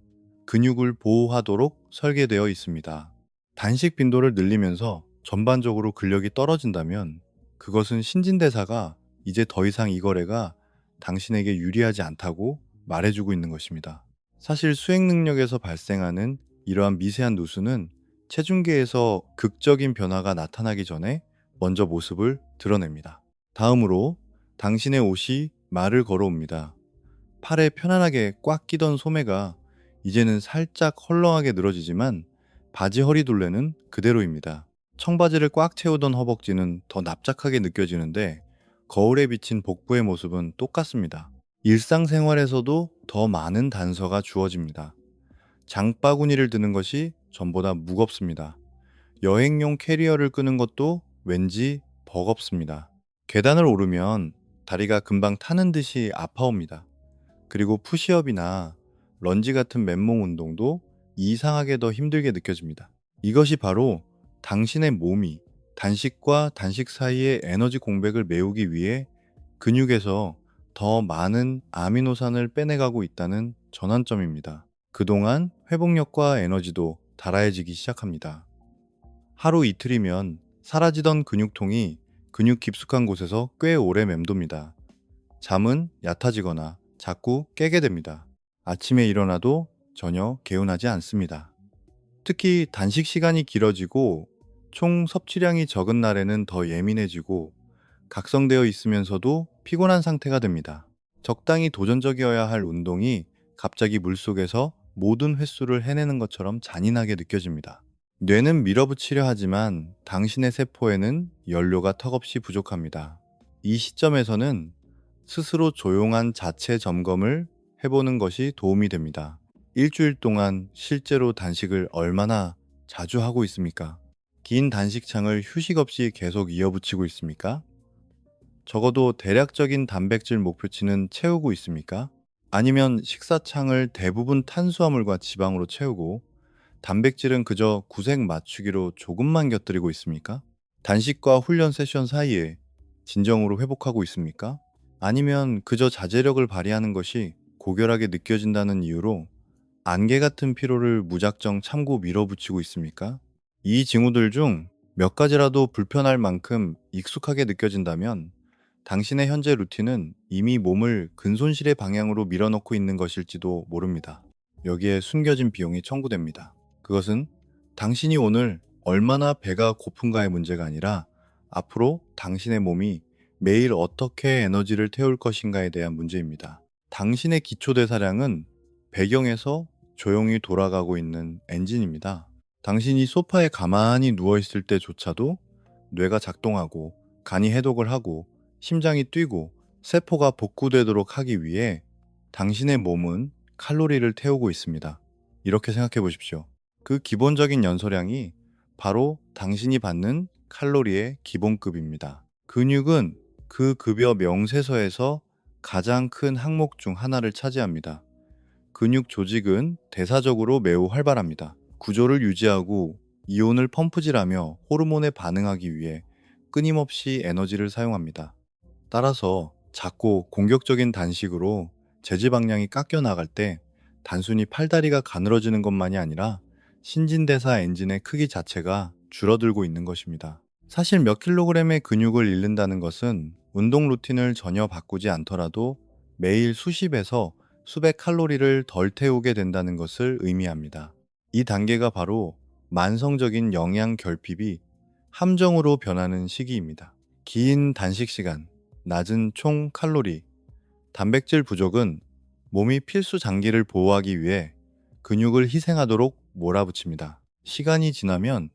근육을 보호하도록 설계되어 있습니다. 단식 빈도를 늘리면서 전반적으로 근력이 떨어진다면 그것은 신진대사가 이제 더 이상 이 거래가 당신에게 유리하지 않다고 말해주고 있는 것입니다. 사실 수행 능력에서 발생하는 이러한 미세한 누수는 체중계에서 극적인 변화가 나타나기 전에 먼저 모습을 드러냅니다. 다음으로 당신의 옷이 말을 걸어옵니다. 팔에 편안하게 꽉 끼던 소매가 이제는 살짝 헐렁하게 늘어지지만 바지 허리둘레는 그대로입니다. 청바지를 꽉 채우던 허벅지는 더 납작하게 느껴지는데 거울에 비친 복부의 모습은 똑같습니다. 일상생활에서도 더 많은 단서가 주어집니다. 장바구니를 드는 것이 전보다 무겁습니다. 여행용 캐리어를 끄는 것도 왠지 버겁습니다. 계단을 오르면 다리가 금방 타는 듯이 아파옵니다. 그리고 푸시업이나 런지 같은 맨몸 운동도 이상하게 더 힘들게 느껴집니다. 이것이 바로 당신의 몸이 단식과 단식 사이의 에너지 공백을 메우기 위해 근육에서 더 많은 아미노산을 빼내가고 있다는 전환점입니다. 그동안 회복력과 에너지도 달아해지기 시작합니다. 하루 이틀이면 사라지던 근육통이 근육 깊숙한 곳에서 꽤 오래 맴돕니다. 잠은 얕아지거나 자꾸 깨게 됩니다. 아침에 일어나도 전혀 개운하지 않습니다. 특히 단식 시간이 길어지고 총 섭취량이 적은 날에는 더 예민해지고 각성되어 있으면서도 피곤한 상태가 됩니다. 적당히 도전적이어야 할 운동이 갑자기 물속에서 모든 횟수를 해내는 것처럼 잔인하게 느껴집니다. 뇌는 밀어붙이려 하지만 당신의 세포에는 연료가 턱없이 부족합니다. 이 시점에서는 스스로 조용한 자체 점검을 해보는 것이 도움이 됩니다. 일주일 동안 실제로 단식을 얼마나 자주 하고 있습니까? 긴 단식창을 휴식 없이 계속 이어붙이고 있습니까? 적어도 대략적인 단백질 목표치는 채우고 있습니까? 아니면 식사창을 대부분 탄수화물과 지방으로 채우고 단백질은 그저 구색 맞추기로 조금만 곁들이고 있습니까? 단식과 훈련 세션 사이에 진정으로 회복하고 있습니까? 아니면 그저 자제력을 발휘하는 것이 고결하게 느껴진다는 이유로 안개 같은 피로를 무작정 참고 밀어붙이고 있습니까? 이 징후들 중 몇 가지라도 불편할 만큼 익숙하게 느껴진다면 당신의 현재 루틴은 이미 몸을 근손실의 방향으로 밀어넣고 있는 것일지도 모릅니다. 여기에 숨겨진 비용이 청구됩니다. 그것은 당신이 오늘 얼마나 배가 고픈가의 문제가 아니라 앞으로 당신의 몸이 매일 어떻게 에너지를 태울 것인가에 대한 문제입니다. 당신의 기초대사량은 배경에서 조용히 돌아가고 있는 엔진입니다. 당신이 소파에 가만히 누워있을 때조차도 뇌가 작동하고 간이 해독을 하고 심장이 뛰고 세포가 복구되도록 하기 위해 당신의 몸은 칼로리를 태우고 있습니다. 이렇게 생각해 보십시오. 그 기본적인 연소량이 바로 당신이 받는 칼로리의 기본급입니다. 근육은 그 급여 명세서에서 가장 큰 항목 중 하나를 차지합니다. 근육 조직은 대사적으로 매우 활발합니다. 구조를 유지하고 이온을 펌프질하며 호르몬에 반응하기 위해 끊임없이 에너지를 사용합니다. 따라서 작고 공격적인 단식으로 제지방량이 깎여 나갈 때 단순히 팔다리가 가늘어지는 것만이 아니라 신진대사 엔진의 크기 자체가 줄어들고 있는 것입니다. 사실 몇 킬로그램의 근육을 잃는다는 것은 운동 루틴을 전혀 바꾸지 않더라도 매일 수십에서 수백 칼로리를 덜 태우게 된다는 것을 의미합니다. 이 단계가 바로 만성적인 영양 결핍이 함정으로 변하는 시기입니다. 긴 단식 시간, 낮은 총 칼로리, 단백질 부족은 몸이 필수 장기를 보호하기 위해 근육을 희생하도록 몰아붙입니다. 시간이 지나면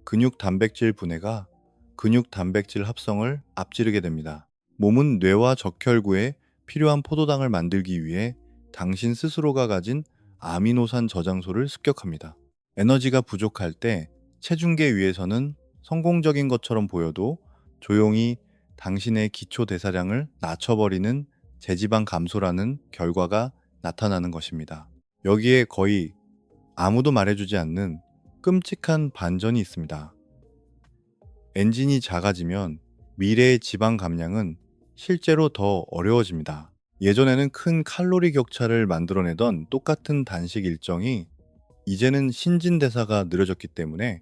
근육 단백질 분해가 근육 단백질 합성을 앞지르게 됩니다. 몸은 뇌와 적혈구에 필요한 포도당을 만들기 위해 당신 스스로가 가진 아미노산 저장소를 습격합니다. 에너지가 부족할 때 체중계 위에서는 성공적인 것처럼 보여도 조용히 당신의 기초 대사량을 낮춰버리는 제지방 감소라는 결과가 나타나는 것입니다. 여기에 거의 아무도 말해주지 않는 끔찍한 반전이 있습니다. 엔진이 작아지면 미래의 지방 감량은 실제로 더 어려워집니다. 예전에는 큰 칼로리 격차를 만들어내던 똑같은 단식 일정이 이제는 신진대사가 느려졌기 때문에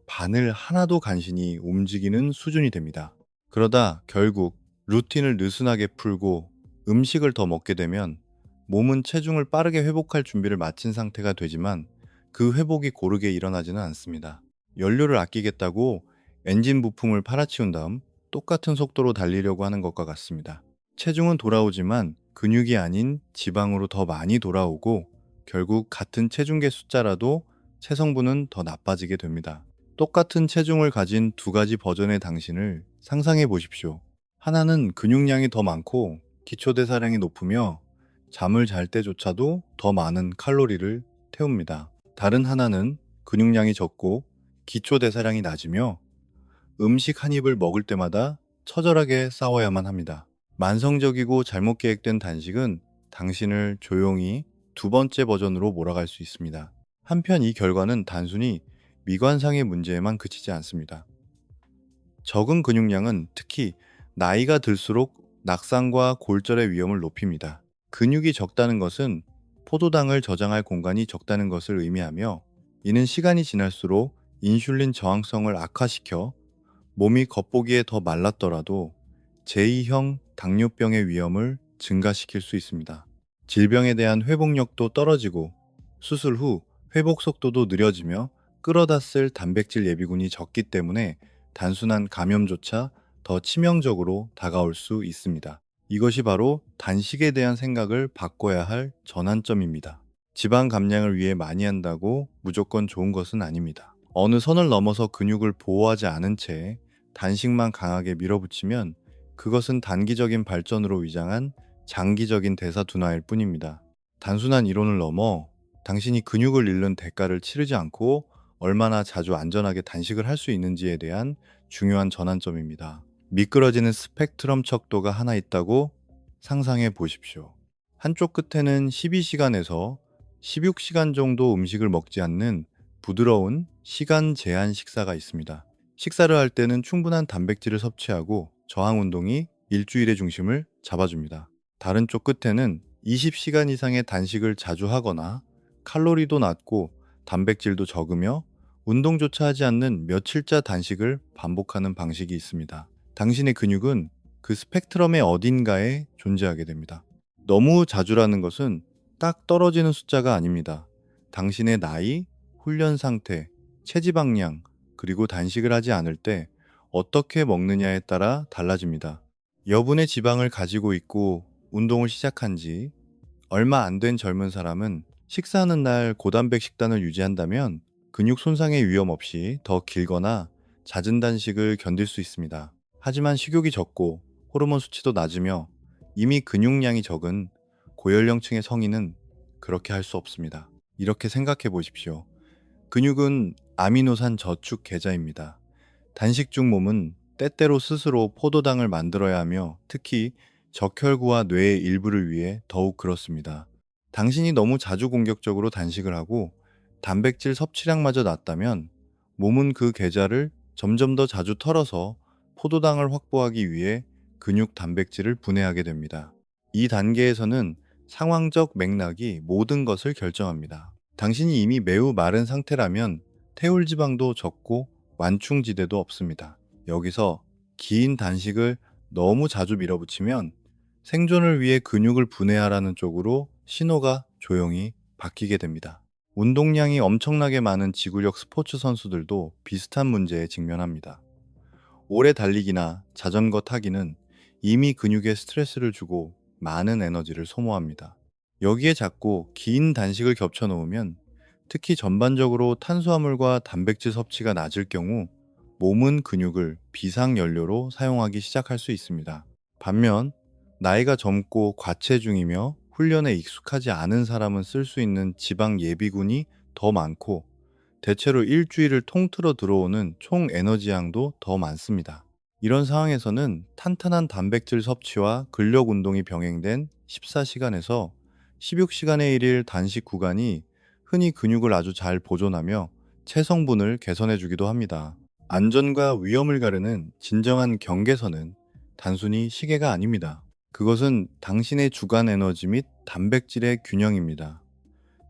바늘 하나도 간신히 움직이는 수준이 됩니다. 그러다 결국 루틴을 느슨하게 풀고 음식을 더 먹게 되면 몸은 체중을 빠르게 회복할 준비를 마친 상태가 되지만 그 회복이 고르게 일어나지는 않습니다. 연료를 아끼겠다고 엔진 부품을 팔아치운 다음 똑같은 속도로 달리려고 하는 것과 같습니다. 체중은 돌아오지만 근육이 아닌 지방으로 더 많이 돌아오고 결국 같은 체중계 숫자라도 체성분은 더 나빠지게 됩니다. 똑같은 체중을 가진 두 가지 버전의 당신을 상상해 보십시오. 하나는 근육량이 더 많고 기초대사량이 높으며 잠을 잘 때조차도 더 많은 칼로리를 태웁니다. 다른 하나는 근육량이 적고 기초대사량이 낮으며 음식 한 입을 먹을 때마다 처절하게 싸워야만 합니다. 만성적이고 잘못 계획된 단식은 당신을 조용히 두 번째 버전으로 몰아갈 수 있습니다. 한편 이 결과는 단순히 미관상의 문제에만 그치지 않습니다. 적은 근육량은 특히 나이가 들수록 낙상과 골절의 위험을 높입니다. 근육이 적다는 것은 포도당을 저장할 공간이 적다는 것을 의미하며, 이는 시간이 지날수록 인슐린 저항성을 악화시켜 몸이 겉보기에 더 말랐더라도 제2형 당뇨병의 위험을 증가시킬 수 있습니다. 질병에 대한 회복력도 떨어지고 수술 후 회복 속도도 느려지며 끌어다 쓸 단백질 예비군이 적기 때문에 단순한 감염조차 더 치명적으로 다가올 수 있습니다. 이것이 바로 단식에 대한 생각을 바꿔야 할 전환점입니다. 지방 감량을 위해 많이 한다고 무조건 좋은 것은 아닙니다. 어느 선을 넘어서 근육을 보호하지 않은 채 단식만 강하게 밀어붙이면 그것은 단기적인 발전으로 위장한 장기적인 대사 둔화일 뿐입니다. 단순한 이론을 넘어 당신이 근육을 잃는 대가를 치르지 않고 얼마나 자주 안전하게 단식을 할 수 있는지에 대한 중요한 전환점입니다. 미끄러지는 스펙트럼 척도가 하나 있다고 상상해 보십시오. 한쪽 끝에는 12시간에서 16시간 정도 음식을 먹지 않는 부드러운 시간 제한 식사가 있습니다. 식사를 할 때는 충분한 단백질을 섭취하고 저항 운동이 일주일의 중심을 잡아줍니다. 다른 쪽 끝에는 20시간 이상의 단식을 자주 하거나 칼로리도 낮고 단백질도 적으며 운동조차 하지 않는 며칠자 단식을 반복하는 방식이 있습니다. 당신의 근육은 그 스펙트럼의 어딘가에 존재하게 됩니다. 너무 자주라는 것은 딱 떨어지는 숫자가 아닙니다. 당신의 나이, 훈련 상태, 체지방량, 그리고 단식을 하지 않을 때 어떻게 먹느냐에 따라 달라집니다. 여분의 지방을 가지고 있고 운동을 시작한 지 얼마 안 된 젊은 사람은 식사하는 날 고단백 식단을 유지한다면 근육 손상의 위험 없이 더 길거나 잦은 단식을 견딜 수 있습니다. 하지만 식욕이 적고 호르몬 수치도 낮으며 이미 근육량이 적은 고연령층의 성인은 그렇게 할 수 없습니다. 이렇게 생각해 보십시오. 근육은 아미노산 저축 계좌입니다. 단식 중 몸은 때때로 스스로 포도당을 만들어야 하며, 특히 적혈구와 뇌의 일부를 위해 더욱 그렇습니다. 당신이 너무 자주 공격적으로 단식을 하고 단백질 섭취량마저 낮다면 몸은 그 계좌를 점점 더 자주 털어서 포도당을 확보하기 위해 근육 단백질을 분해하게 됩니다. 이 단계에서는 상황적 맥락이 모든 것을 결정합니다. 당신이 이미 매우 마른 상태라면 태울 지방도 적고 완충지대도 없습니다. 여기서 긴 단식을 너무 자주 밀어붙이면 생존을 위해 근육을 분해하라는 쪽으로 신호가 조용히 바뀌게 됩니다. 운동량이 엄청나게 많은 지구력 스포츠 선수들도 비슷한 문제에 직면합니다. 오래 달리기나 자전거 타기는 이미 근육에 스트레스를 주고 많은 에너지를 소모합니다. 여기에 자꾸 긴 단식을 겹쳐 놓으면, 특히 전반적으로 탄수화물과 단백질 섭취가 낮을 경우 몸은 근육을 비상연료로 사용하기 시작할 수 있습니다. 반면 나이가 젊고 과체중이며 훈련에 익숙하지 않은 사람은 쓸 수 있는 지방 예비군이 더 많고 대체로 일주일을 통틀어 들어오는 총 에너지량도 더 많습니다. 이런 상황에서는 탄탄한 단백질 섭취와 근력 운동이 병행된 14시간에서 16시간의 1일 단식 구간이 흔히 근육을 아주 잘 보존하며 체성분을 개선해 주기도 합니다. 안전과 위험을 가르는 진정한 경계선은 단순히 시계가 아닙니다. 그것은 당신의 주간 에너지 및 단백질의 균형입니다.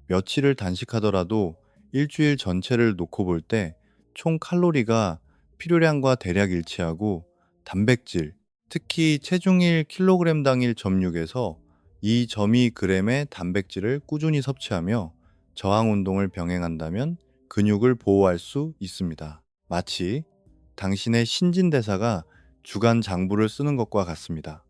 며칠을 단식하더라도 일주일 전체를 놓고 볼 때 총 칼로리가 필요량과 대략 일치하고, 단백질, 특히 체중일 킬로그램 당일 점육에서 2.2g의 단백질을 꾸준히 섭취하며 저항 운동을 병행한다면 근육을 보호할 수 있습니다. 마치 당신의 신진대사가 주간 장부를 쓰는 것과 같습니다.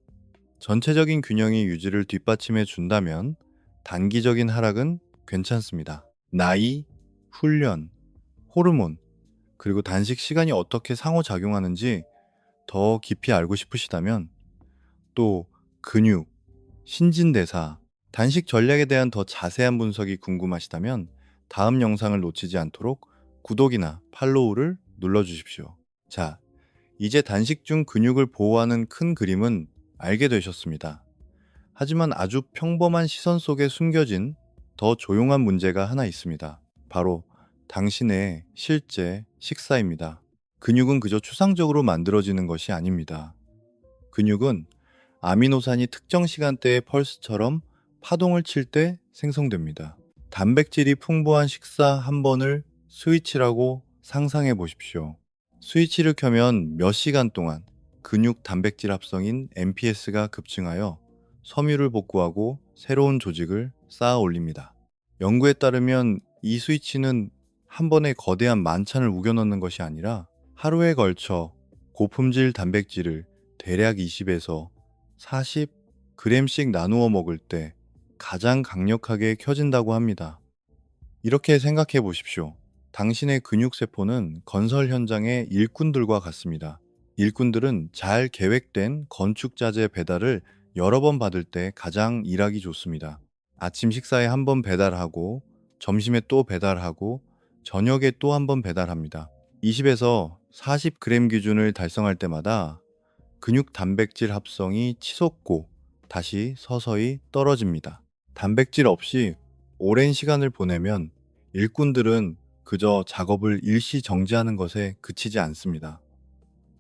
전체적인 균형이 유지를 뒷받침해 준다면 단기적인 하락은 괜찮습니다. 나이, 훈련, 호르몬, 그리고 단식 시간이 어떻게 상호작용하는지 더 깊이 알고 싶으시다면, 또 근육, 신진대사, 단식 전략에 대한 더 자세한 분석이 궁금하시다면 다음 영상을 놓치지 않도록 구독이나 팔로우를 눌러주십시오. 자, 이제 단식 중 근육을 보호하는 큰 그림은 알게 되셨습니다. 하지만 아주 평범한 시선 속에 숨겨진 더 조용한 문제가 하나 있습니다. 바로 당신의 실제 식사입니다. 근육은 그저 추상적으로 만들어지는 것이 아닙니다. 근육은 아미노산이 특정 시간대의 펄스처럼 파동을 칠 때 생성됩니다. 단백질이 풍부한 식사 한 번을 스위치라고 상상해 보십시오. 스위치를 켜면 몇 시간 동안 근육 단백질 합성인 MPS가 급증하여 섬유를 복구하고 새로운 조직을 쌓아 올립니다. 연구에 따르면 이 스위치는 한 번에 거대한 만찬을 우겨넣는 것이 아니라 하루에 걸쳐 고품질 단백질을 대략 20에서 40g씩 나누어 먹을 때 가장 강력하게 켜진다고 합니다. 이렇게 생각해 보십시오. 당신의 근육세포는 건설 현장의 일꾼들과 같습니다. 일꾼들은 잘 계획된 건축자재 배달을 여러 번 받을 때 가장 일하기 좋습니다. 아침 식사에 한 번 배달하고, 점심에 또 배달하고, 저녁에 또 한 번 배달합니다. 20에서 40g 기준을 달성할 때마다 근육 단백질 합성이 치솟고 다시 서서히 떨어집니다. 단백질 없이 오랜 시간을 보내면 일꾼들은 그저 작업을 일시 정지하는 것에 그치지 않습니다.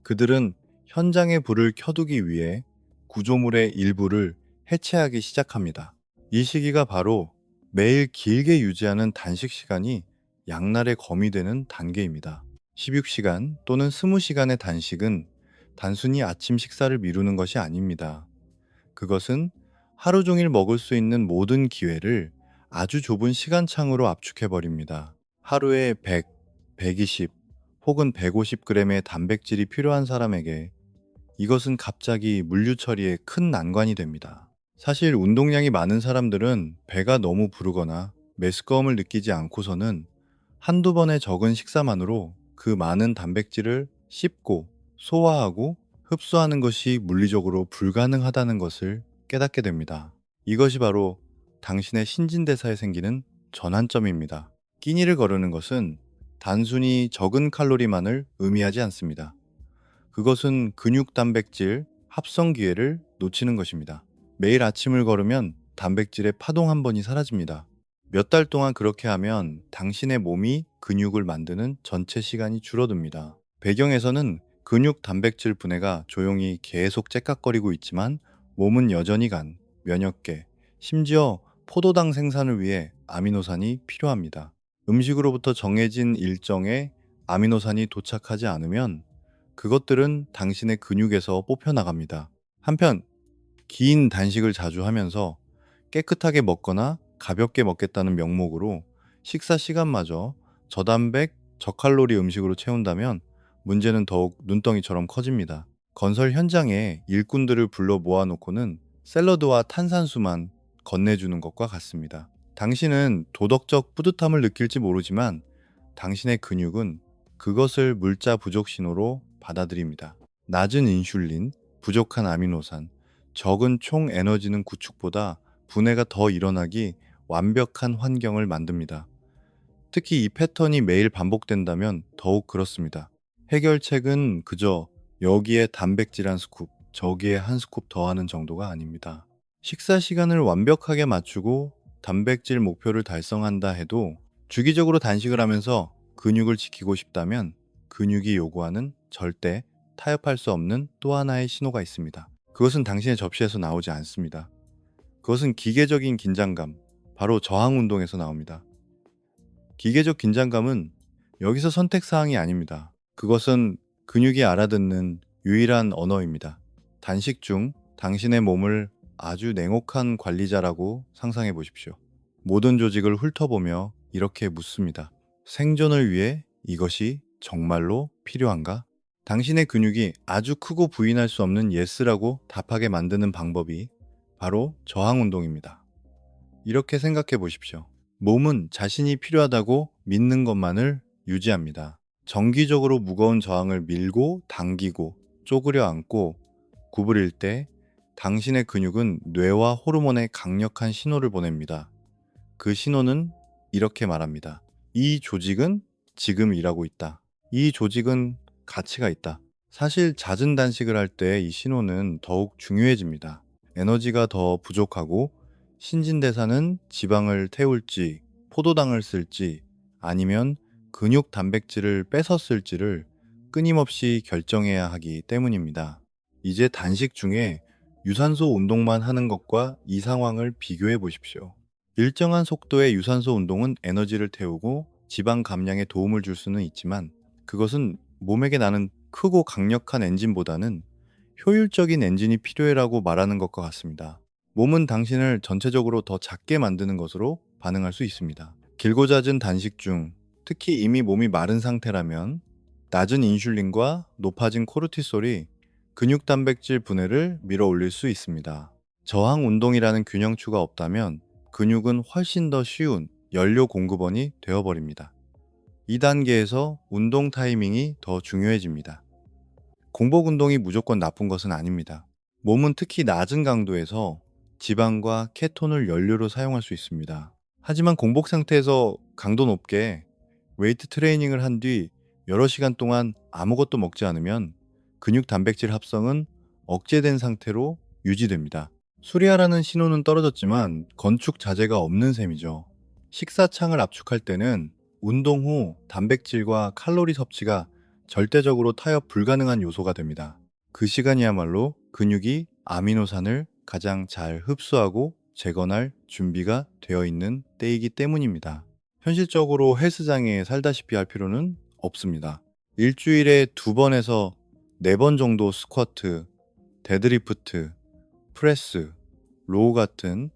그들은 현장의 불을 켜두기 위해 구조물의 일부를 해체하기 시작합니다. 이 시기가 바로 매일 길게 유지하는 단식 시간이 양날의 검이 되는 단계입니다. 16시간 또는 20시간의 단식은 단순히 아침 식사를 미루는 것이 아닙니다. 그것은 하루 종일 먹을 수 있는 모든 기회를 아주 좁은 시간창으로 압축해버립니다. 하루에 100, 120 혹은 150g의 단백질이 필요한 사람에게 이것은 갑자기 물류 처리에 큰 난관이 됩니다. 사실 운동량이 많은 사람들은 배가 너무 부르거나 메스꺼움을 느끼지 않고서는 한두 번의 적은 식사만으로 그 많은 단백질을 씹고 소화하고 흡수하는 것이 물리적으로 불가능하다는 것을 깨닫게 됩니다. 이것이 바로 당신의 신진대사에 생기는 전환점입니다. 끼니를 거르는 것은 단순히 적은 칼로리만을 의미하지 않습니다. 그것은 근육 단백질 합성 기회를 놓치는 것입니다. 매일 아침을 걸으면 단백질의 파동 한 번이 사라집니다. 몇 달 동안 그렇게 하면 당신의 몸이 근육을 만드는 전체 시간이 줄어듭니다. 배경에서는 근육 단백질 분해가 조용히 계속 째깍거리고 있지만 몸은 여전히 간, 면역계, 심지어 포도당 생산을 위해 아미노산이 필요합니다. 음식으로부터 정해진 일정의 아미노산이 도착하지 않으면 그것들은 당신의 근육에서 뽑혀나갑니다. 한편 긴 단식을 자주 하면서 깨끗하게 먹거나 가볍게 먹겠다는 명목으로 식사 시간마저 저단백, 저칼로리 음식으로 채운다면 문제는 더욱 눈덩이처럼 커집니다. 건설 현장에 일꾼들을 불러 모아놓고는 샐러드와 탄산수만 건네주는 것과 같습니다. 당신은 도덕적 뿌듯함을 느낄지 모르지만 당신의 근육은 그것을 물자 부족 신호로 받아들입니다. 낮은 인슐린, 부족한 아미노산, 적은 총 에너지는 구축보다 분해가 더 일어나기 완벽한 환경을 만듭니다. 특히 이 패턴이 매일 반복된다면 더욱 그렇습니다. 해결책은 그저 여기에 단백질 한 스쿱, 저기에 한 스쿱 더하는 정도가 아닙니다. 식사 시간을 완벽하게 맞추고 단백질 목표를 달성한다 해도 주기적으로 단식을 하면서 근육을 지키고 싶다면 근육이 요구하는 절대 타협할 수 없는 또 하나의 신호가 있습니다. 그것은 당신의 접시에서 나오지 않습니다. 그것은 기계적인 긴장감, 바로 저항 운동에서 나옵니다. 기계적 긴장감은 여기서 선택사항이 아닙니다. 그것은 근육이 알아듣는 유일한 언어입니다. 단식 중 당신의 몸을 아주 냉혹한 관리자라고 상상해 보십시오. 모든 조직을 훑어보며 이렇게 묻습니다. 생존을 위해 이것이 정말로 필요한가? 당신의 근육이 아주 크고 부인할 수 없는 예스라고 답하게 만드는 방법이 바로 저항 운동입니다. 이렇게 생각해 보십시오. 몸은 자신이 필요하다고 믿는 것만을 유지합니다. 정기적으로 무거운 저항을 밀고 당기고 쪼그려 앉고 구부릴 때 당신의 근육은 뇌와 호르몬에 강력한 신호를 보냅니다. 그 신호는 이렇게 말합니다. 이 조직은 지금 일하고 있다. 이 조직은 가치가 있다. 사실 잦은 단식을 할 때 이 신호는 더욱 중요해집니다. 에너지가 더 부족하고 신진대사는 지방을 태울지 포도당을 쓸지 아니면 근육 단백질을 뺏었을지를 끊임없이 결정해야 하기 때문입니다. 이제 단식 중에 유산소 운동만 하는 것과 이 상황을 비교해 보십시오. 일정한 속도의 유산소 운동은 에너지를 태우고 지방 감량에 도움을 줄 수는 있지만 그것은 몸에게 나는 크고 강력한 엔진보다는 효율적인 엔진이 필요해라고 말하는 것과 같습니다. 몸은 당신을 전체적으로 더 작게 만드는 것으로 반응할 수 있습니다. 길고 잦은 단식 중 특히 이미 몸이 마른 상태라면 낮은 인슐린과 높아진 코르티솔이 근육 단백질 분해를 밀어 올릴 수 있습니다. 저항 운동이라는 균형추가 없다면 근육은 훨씬 더 쉬운 연료 공급원이 되어버립니다. 이 단계에서 운동 타이밍이 더 중요해집니다. 공복 운동이 무조건 나쁜 것은 아닙니다. 몸은 특히 낮은 강도에서 지방과 케톤을 연료로 사용할 수 있습니다. 하지만 공복 상태에서 강도 높게 웨이트 트레이닝을 한 뒤 여러 시간 동안 아무것도 먹지 않으면 근육 단백질 합성은 억제된 상태로 유지됩니다. 수리하라는 신호는 떨어졌지만 건축 자재가 없는 셈이죠. 식사창을 압축할 때는 운동 후 단백질과 칼로리 섭취가 절대적으로 타협 불가능한 요소가 됩니다. 그 시간이야말로 근육이 아미노산을 가장 잘 흡수하고 재건할 준비가 되어 있는 때이기 때문입니다. 현실적으로 헬스장에 살다시피 할 필요는 없습니다. 일주일에 2번에서 4번 정도 스쿼트, 데드리프트, 프레스, 로우 같은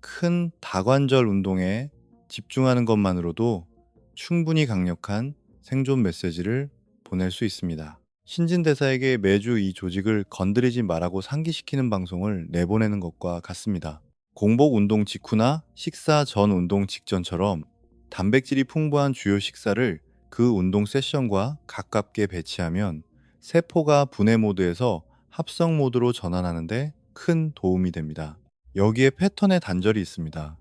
큰 다관절 운동에 집중하는 것만으로도 충분히 강력한 생존 메시지를 보낼 수 있습니다. 신진대사에게 매주 이 조직을 건드리지 말라고 상기시키는 방송을 내보내는 것과 같습니다. 공복 운동 직후나 식사 전 운동 직전처럼 단백질이 풍부한 주요 식사를 그 운동 세션과 가깝게 배치하면 세포가 분해 모드에서 합성 모드로 전환하는데 큰 도움이 됩니다. 여기에 패턴의 단절이 있습니다.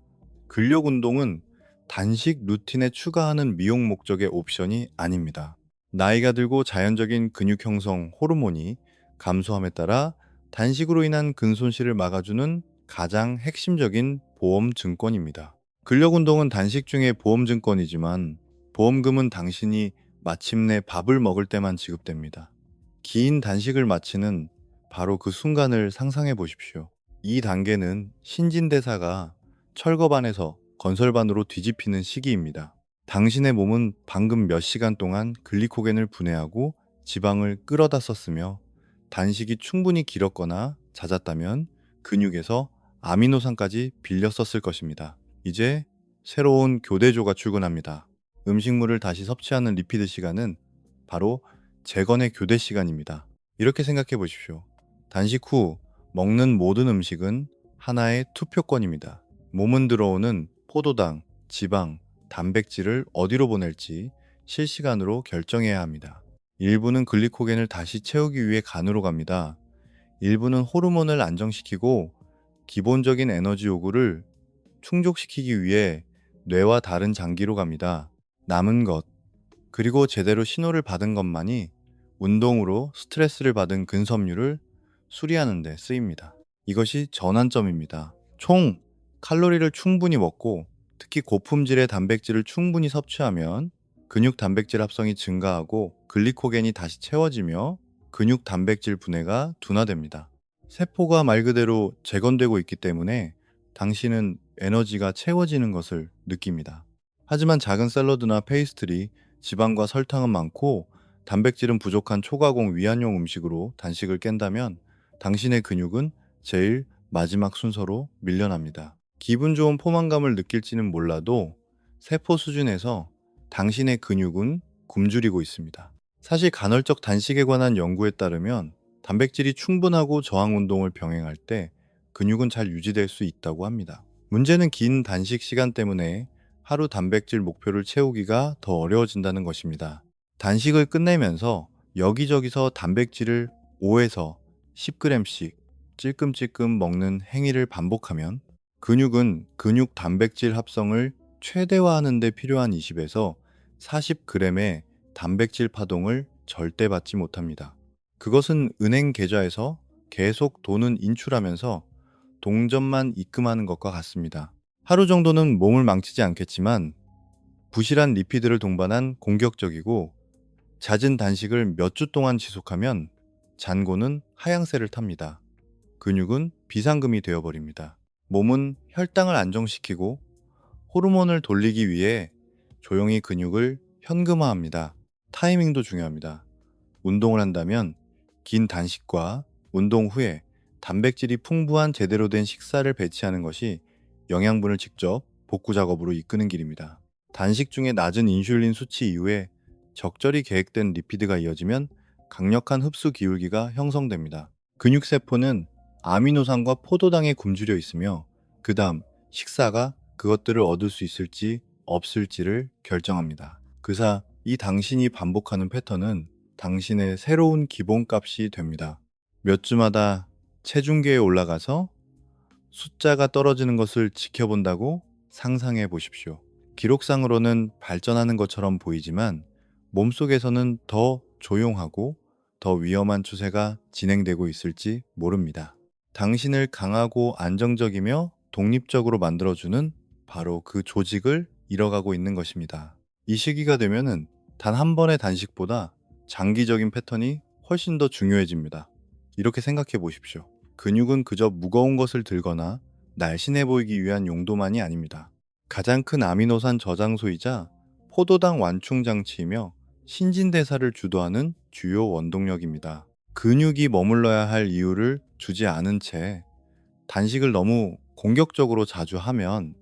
근력 운동은 단식 루틴에 추가하는 미용 목적의 옵션이 아닙니다. 나이가 들고 자연적인 근육 형성 호르몬이 감소함에 따라 단식으로 인한 근손실을 막아주는 가장 핵심적인 보험 증권입니다. 근력 운동은 단식 중에 보험 증권이지만 보험금은 당신이 마침내 밥을 먹을 때만 지급됩니다. 긴 단식을 마치는 바로 그 순간을 상상해 보십시오. 이 단계는 신진대사가 철거반에서 건설반으로 뒤집히는 시기입니다. 당신의 몸은 방금 몇 시간 동안 글리코겐을 분해하고 지방을 끌어다 썼으며 단식이 충분히 길었거나 잦았다면 근육에서 아미노산까지 빌려 썼을 것입니다. 이제 새로운 교대조가 출근합니다. 음식물을 다시 섭취하는 리피드 시간은 바로 재건의 교대 시간입니다. 이렇게 생각해 보십시오. 단식 후 먹는 모든 음식은 하나의 투표권입니다. 몸은 들어오는 포도당, 지방, 단백질을 어디로 보낼지 실시간으로 결정해야 합니다. 일부는 글리코겐을 다시 채우기 위해 간으로 갑니다. 일부는 호르몬을 안정시키고 기본적인 에너지 요구를 충족시키기 위해 뇌와 다른 장기로 갑니다. 남은 것, 그리고 제대로 신호를 받은 것만이 운동으로 스트레스를 받은 근섬유를 수리하는 데 쓰입니다. 이것이 전환점입니다. 총 칼로리를 충분히 먹고 특히 고품질의 단백질을 충분히 섭취하면 근육 단백질 합성이 증가하고 글리코겐이 다시 채워지며 근육 단백질 분해가 둔화됩니다. 세포가 말 그대로 재건되고 있기 때문에 당신은 에너지가 채워지는 것을 느낍니다. 하지만 작은 샐러드나 페이스트리, 지방과 설탕은 많고 단백질은 부족한 초가공 위안용 음식으로 단식을 깬다면 당신의 근육은 제일 마지막 순서로 밀려납니다. 기분 좋은 포만감을 느낄지는 몰라도 세포 수준에서 당신의 근육은 굶주리고 있습니다. 사실 간헐적 단식에 관한 연구에 따르면 단백질이 충분하고 저항 운동을 병행할 때 근육은 잘 유지될 수 있다고 합니다. 문제는 긴 단식 시간 때문에 하루 단백질 목표를 채우기가 더 어려워진다는 것입니다. 단식을 끝내면서 여기저기서 단백질을 5에서 10g씩 찔끔찔끔 먹는 행위를 반복하면 근육은 근육 단백질 합성을 최대화하는 데 필요한 20에서 40g의 단백질 파동을 절대 받지 못합니다. 그것은 은행 계좌에서 계속 돈은 인출하면서 동전만 입금하는 것과 같습니다. 하루 정도는 몸을 망치지 않겠지만 부실한 리피드를 동반한 공격적이고 잦은 단식을 몇 주 동안 지속하면 잔고는 하향세를 탑니다. 근육은 비상금이 되어버립니다. 몸은 혈당을 안정시키고 호르몬을 돌리기 위해 조용히 근육을 현금화합니다. 타이밍도 중요합니다. 운동을 한다면 긴 단식과 운동 후에 단백질이 풍부한 제대로 된 식사를 배치하는 것이 영양분을 직접 복구 작업으로 이끄는 길입니다. 단식 중에 낮은 인슐린 수치 이후에 적절히 계획된 리피드가 이어지면 강력한 흡수 기울기가 형성됩니다. 근육세포는 아미노산과 포도당에 굶주려 있으며 그 다음 식사가 그것들을 얻을 수 있을지 없을지를 결정합니다. 그사 이 당신이 반복하는 패턴은 당신의 새로운 기본값이 됩니다. 몇 주마다 체중계에 올라가서 숫자가 떨어지는 것을 지켜본다고 상상해 보십시오. 기록상으로는 발전하는 것처럼 보이지만 몸속에서는 더 조용하고 더 위험한 추세가 진행되고 있을지 모릅니다. 당신을 강하고 안정적이며 독립적으로 만들어주는 바로 그 조직을 잃어가고 있는 것입니다. 이 시기가 되면은 단 한 번의 단식보다 장기적인 패턴이 훨씬 더 중요해집니다. 이렇게 생각해 보십시오. 근육은 그저 무거운 것을 들거나 날씬해 보이기 위한 용도만이 아닙니다. 가장 큰 아미노산 저장소이자 포도당 완충 장치이며 신진대사를 주도하는 주요 원동력입니다. 근육이 머물러야 할 이유를 주지 않은 채 단식을 너무 공격적으로 자주 하면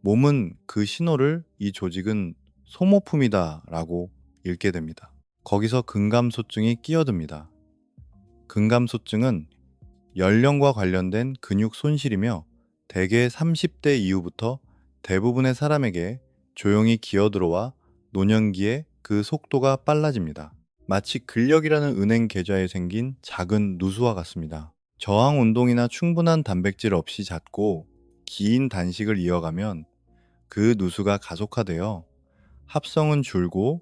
몸은 그 신호를 이 조직은 소모품이다 라고 읽게 됩니다. 거기서 근감소증이 끼어듭니다. 근감소증은 연령과 관련된 근육 손실이며 대개 30대 이후부터 대부분의 사람에게 조용히 기어들어와 노년기에 그 속도가 빨라집니다. 마치 근력이라는 은행 계좌에 생긴 작은 누수와 같습니다. 저항 운동이나 충분한 단백질 없이 잦고 긴 단식을 이어가면 그 누수가 가속화되어 합성은 줄고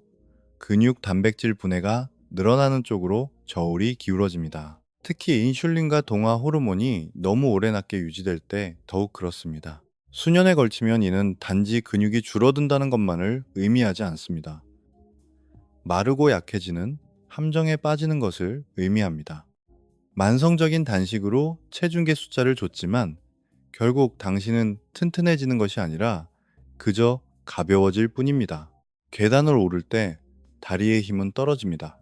근육 단백질 분해가 늘어나는 쪽으로 저울이 기울어집니다. 특히 인슐린과 동화 호르몬이 너무 오래 낮게 유지될 때 더욱 그렇습니다. 수년에 걸치면 이는 단지 근육이 줄어든다는 것만을 의미하지 않습니다. 마르고 약해지는 함정에 빠지는 것을 의미합니다. 만성적인 단식으로 체중계 숫자를 줬지만 결국 당신은 튼튼해지는 것이 아니라 그저 가벼워질 뿐입니다. 계단을 오를 때 다리의 힘은 떨어집니다.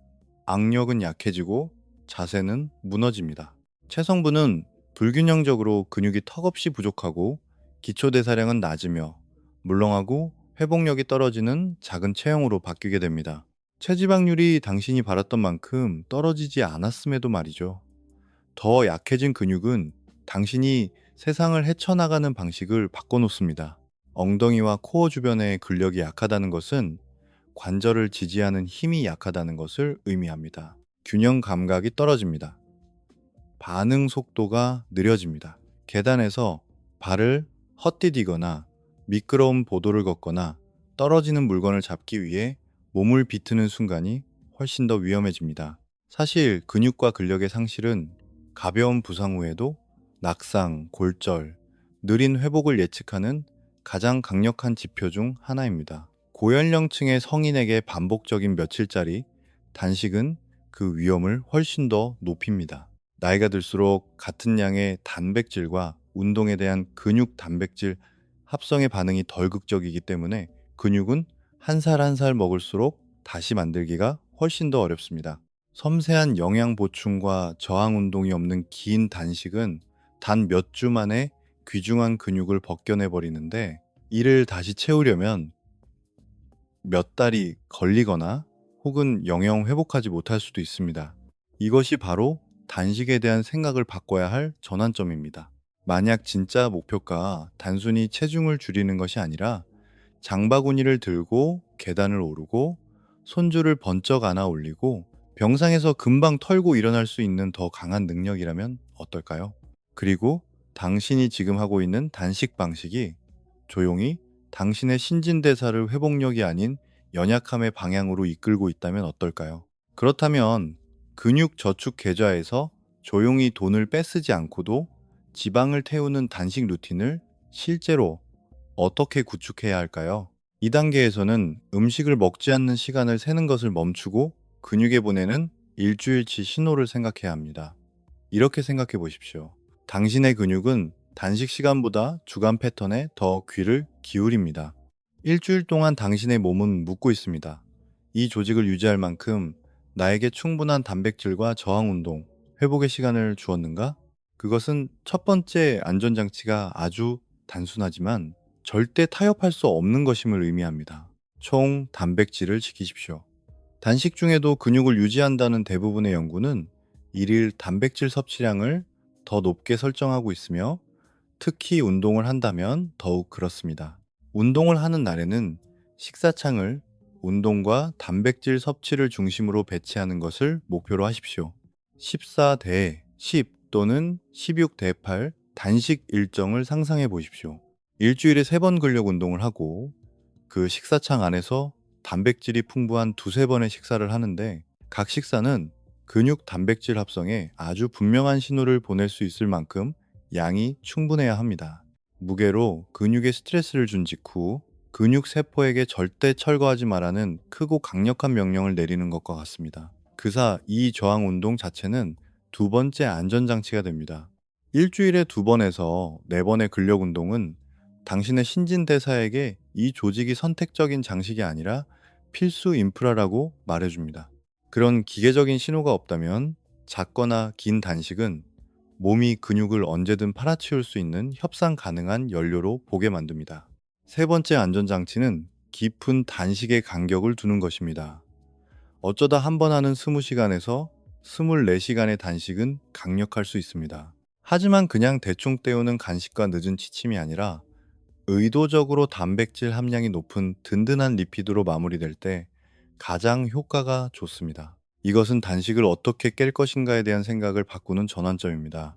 악력은 약해지고 자세는 무너집니다. 체성분은 불균형적으로 근육이 턱없이 부족하고 기초대사량은 낮으며 물렁하고 회복력이 떨어지는 작은 체형으로 바뀌게 됩니다. 체지방률이 당신이 바랐던 만큼 떨어지지 않았음에도 말이죠. 더 약해진 근육은 당신이 세상을 헤쳐나가는 방식을 바꿔놓습니다. 엉덩이와 코어 주변의 근력이 약하다는 것은 관절을 지지하는 힘이 약하다는 것을 의미합니다. 균형 감각이 떨어집니다. 반응 속도가 느려집니다. 계단에서 발을 헛디디거나 미끄러운 보도를 걷거나 떨어지는 물건을 잡기 위해 몸을 비트는 순간이 훨씬 더 위험해집니다. 사실 근육과 근력의 상실은 가벼운 부상 후에도 낙상, 골절, 느린 회복을 예측하는 가장 강력한 지표 중 하나입니다. 고연령층의 성인에게 반복적인 며칠짜리 단식은 그 위험을 훨씬 더 높입니다. 나이가 들수록 같은 양의 단백질과 운동에 대한 근육 단백질 합성의 반응이 덜 극적이기 때문에 근육은 한 살 한 살 먹을수록 다시 만들기가 훨씬 더 어렵습니다. 섬세한 영양 보충과 저항 운동이 없는 긴 단식은 단 몇 주 만에 귀중한 근육을 벗겨내 버리는데 이를 다시 채우려면 몇 달이 걸리거나 혹은 영영 회복하지 못할 수도 있습니다. 이것이 바로 단식에 대한 생각을 바꿔야 할 전환점입니다. 만약 진짜 목표가 단순히 체중을 줄이는 것이 아니라 장바구니를 들고 계단을 오르고 손줄을 번쩍 안아 올리고 병상에서 금방 털고 일어날 수 있는 더 강한 능력이라면 어떨까요? 그리고 당신이 지금 하고 있는 단식 방식이 조용히 당신의 신진대사를 회복력이 아닌 연약함의 방향으로 이끌고 있다면 어떨까요? 그렇다면 근육 저축 계좌에서 조용히 돈을 빼쓰지 않고도 지방을 태우는 단식 루틴을 실제로 어떻게 구축해야 할까요? 2단계에서는 음식을 먹지 않는 시간을 세는 것을 멈추고 근육에 보내는 일주일치 신호를 생각해야 합니다. 이렇게 생각해 보십시오. 당신의 근육은 단식 시간보다 주간 패턴에 더 귀를 기울입니다. 일주일 동안 당신의 몸은 묻고 있습니다. 이 조직을 유지할 만큼 나에게 충분한 단백질과 저항 운동, 회복의 시간을 주었는가? 그것은 첫 번째 안전장치가 아주 단순하지만 절대 타협할 수 없는 것임을 의미합니다. 총 단백질을 지키십시오. 단식 중에도 근육을 유지한다는 대부분의 연구는 일일 단백질 섭취량을 더 높게 설정하고 있으며 특히 운동을 한다면 더욱 그렇습니다. 운동을 하는 날에는 식사창을 운동과 단백질 섭취를 중심으로 배치하는 것을 목표로 하십시오. 14대 10 또는 16대 8 단식 일정을 상상해 보십시오. 일주일에 3번 근력 운동을 하고 그 식사창 안에서 단백질이 풍부한 두세 번의 식사를 하는데 각 식사는 근육 단백질 합성에 아주 분명한 신호를 보낼 수 있을 만큼 양이 충분해야 합니다. 무게로 근육에 스트레스를 준 직후 근육 세포에게 절대 철거하지 말라는 크고 강력한 명령을 내리는 것과 같습니다. 그사 이 저항 운동 자체는 두 번째 안전장치가 됩니다. 일주일에 2번에서 4번의 근력 운동은 당신의 신진대사에게 이 조직이 선택적인 장식이 아니라 필수 인프라라고 말해줍니다. 그런 기계적인 신호가 없다면 작거나 긴 단식은 몸이 근육을 언제든 팔아치울 수 있는 협상 가능한 연료로 보게 만듭니다. 세 번째 안전장치는 깊은 단식의 간격을 두는 것입니다. 어쩌다 한 번 하는 20시간에서 24시간의 단식은 강력할 수 있습니다. 하지만 그냥 대충 때우는 간식과 늦은 취침이 아니라 의도적으로 단백질 함량이 높은 든든한 리피드로 마무리될 때 가장 효과가 좋습니다. 이것은 단식을 어떻게 깰 것인가에 대한 생각을 바꾸는 전환점입니다.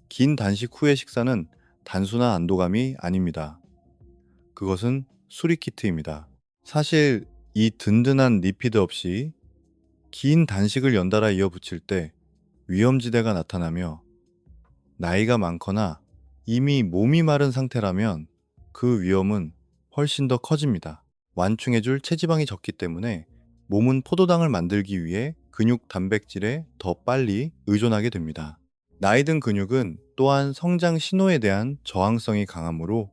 긴 단식 후의 식사는 단순한 안도감이 아닙니다. 그것은 수리키트입니다. 사실 이 든든한 리피드 없이 긴 단식을 연달아 이어붙일 때 위험지대가 나타나며 나이가 많거나 이미 몸이 마른 상태라면 그 위험은 훨씬 더 커집니다. 완충해줄 체지방이 적기 때문에 몸은 포도당을 만들기 위해 근육 단백질에 더 빨리 의존하게 됩니다. 나이 든 근육은 또한 성장 신호에 대한 저항성이 강하므로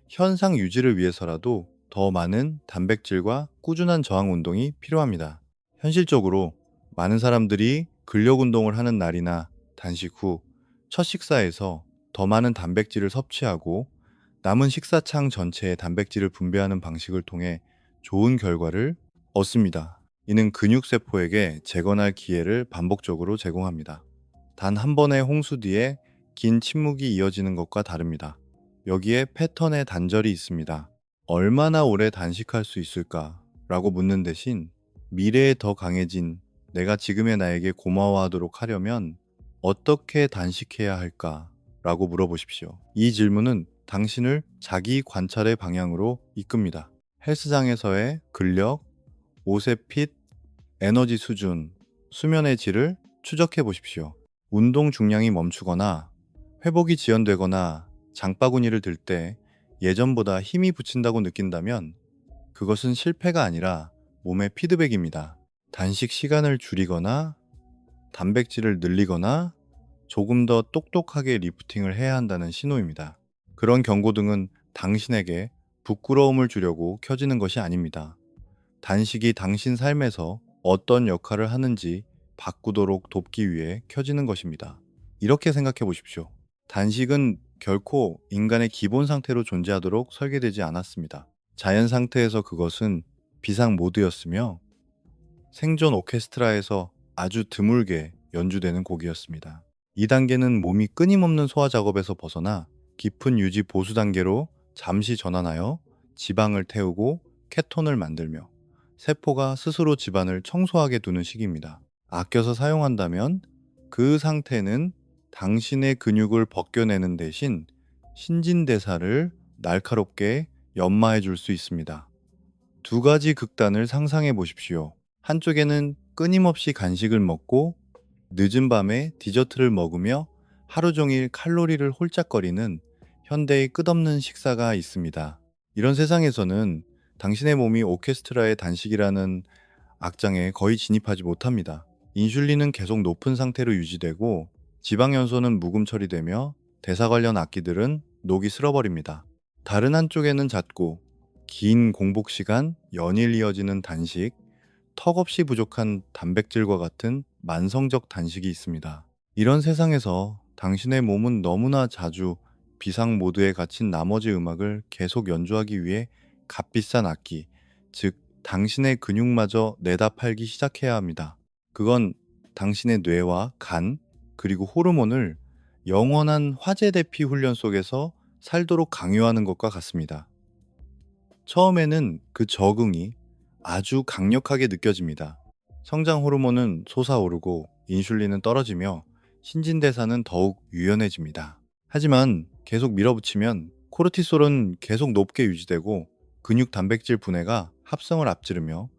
현상 유지를 위해서라도 더 많은 단백질과 꾸준한 저항 운동이 필요합니다. 현실적으로 많은 사람들이 근력 운동을 하는 날이나 단식 후 첫 식사에서 더 많은 단백질을 섭취하고 남은 식사창 전체에 단백질을 분배하는 방식을 통해 좋은 결과를 얻습니다. 이는 근육세포에게 재건할 기회를 반복적으로 제공합니다. 단 한 번의 홍수 뒤에 긴 침묵이 이어지는 것과 다릅니다. 여기에 패턴의 단절이 있습니다. 얼마나 오래 단식할 수 있을까? 라고 묻는 대신 미래에 더 강해진 내가 지금의 나에게 고마워하도록 하려면 어떻게 단식해야 할까? 라고 물어보십시오. 이 질문은 당신을 자기 관찰의 방향으로 이끕니다. 헬스장에서의 근력, 옷의 핏, 에너지 수준, 수면의 질을 추적해 보십시오. 운동 중량이 멈추거나 회복이 지연되거나 장바구니를 들 때 예전보다 힘이 붙인다고 느낀다면 그것은 실패가 아니라 몸의 피드백입니다. 단식 시간을 줄이거나 단백질을 늘리거나 조금 더 똑똑하게 리프팅을 해야 한다는 신호입니다. 그런 경고등은 당신에게 부끄러움을 주려고 켜지는 것이 아닙니다. 단식이 당신 삶에서 어떤 역할을 하는지 바꾸도록 돕기 위해 켜지는 것입니다. 이렇게 생각해 보십시오. 단식은 결코 인간의 기본 상태로 존재하도록 설계되지 않았습니다. 자연 상태에서 그것은 비상 모드였으며 생존 오케스트라에서 아주 드물게 연주되는 곡이었습니다. 2단계는 몸이 끊임없는 소화 작업에서 벗어나 깊은 유지 보수 단계로 잠시 전환하여 지방을 태우고 케톤을 만들며 세포가 스스로 집안을 청소하게 두는 시기입니다. 아껴서 사용한다면 그 상태는 당신의 근육을 벗겨내는 대신 신진대사를 날카롭게 연마해 줄 수 있습니다. 두 가지 극단을 상상해 보십시오. 한쪽에는 끊임없이 간식을 먹고 늦은 밤에 디저트를 먹으며 하루 종일 칼로리를 홀짝거리는 현대의 끝없는 식사가 있습니다. 이런 세상에서는 당신의 몸이 오케스트라의 단식이라는 악장에 거의 진입하지 못합니다. 인슐린은 계속 높은 상태로 유지되고 지방 연소는 무금 처리되며 대사 관련 악기들은 녹이 슬어버립니다. 다른 한쪽에는 잦고 긴 공복 시간, 연일 이어지는 단식, 턱없이 부족한 단백질과 같은 만성적 단식이 있습니다. 이런 세상에서 당신의 몸은 너무나 자주 비상 모드에 갇힌 나머지 음악을 계속 연주하기 위해 값비싼 악기, 즉 당신의 근육마저 내다 팔기 시작해야 합니다. 그건 당신의 뇌와 간, 그리고 호르몬을 영원한 화재 대피 훈련 속에서 살도록 강요하는 것과 같습니다. 처음에는 그 적응이 아주 강력하게 느껴집니다. 성장 호르몬은 솟아오르고 인슐린은 떨어지며 신진대사는 더욱 유연해집니다. 하지만 계속 밀어붙이면 코르티솔은 계속 높게 유지되고 근육 단백질 분해가 합성을 앞지르며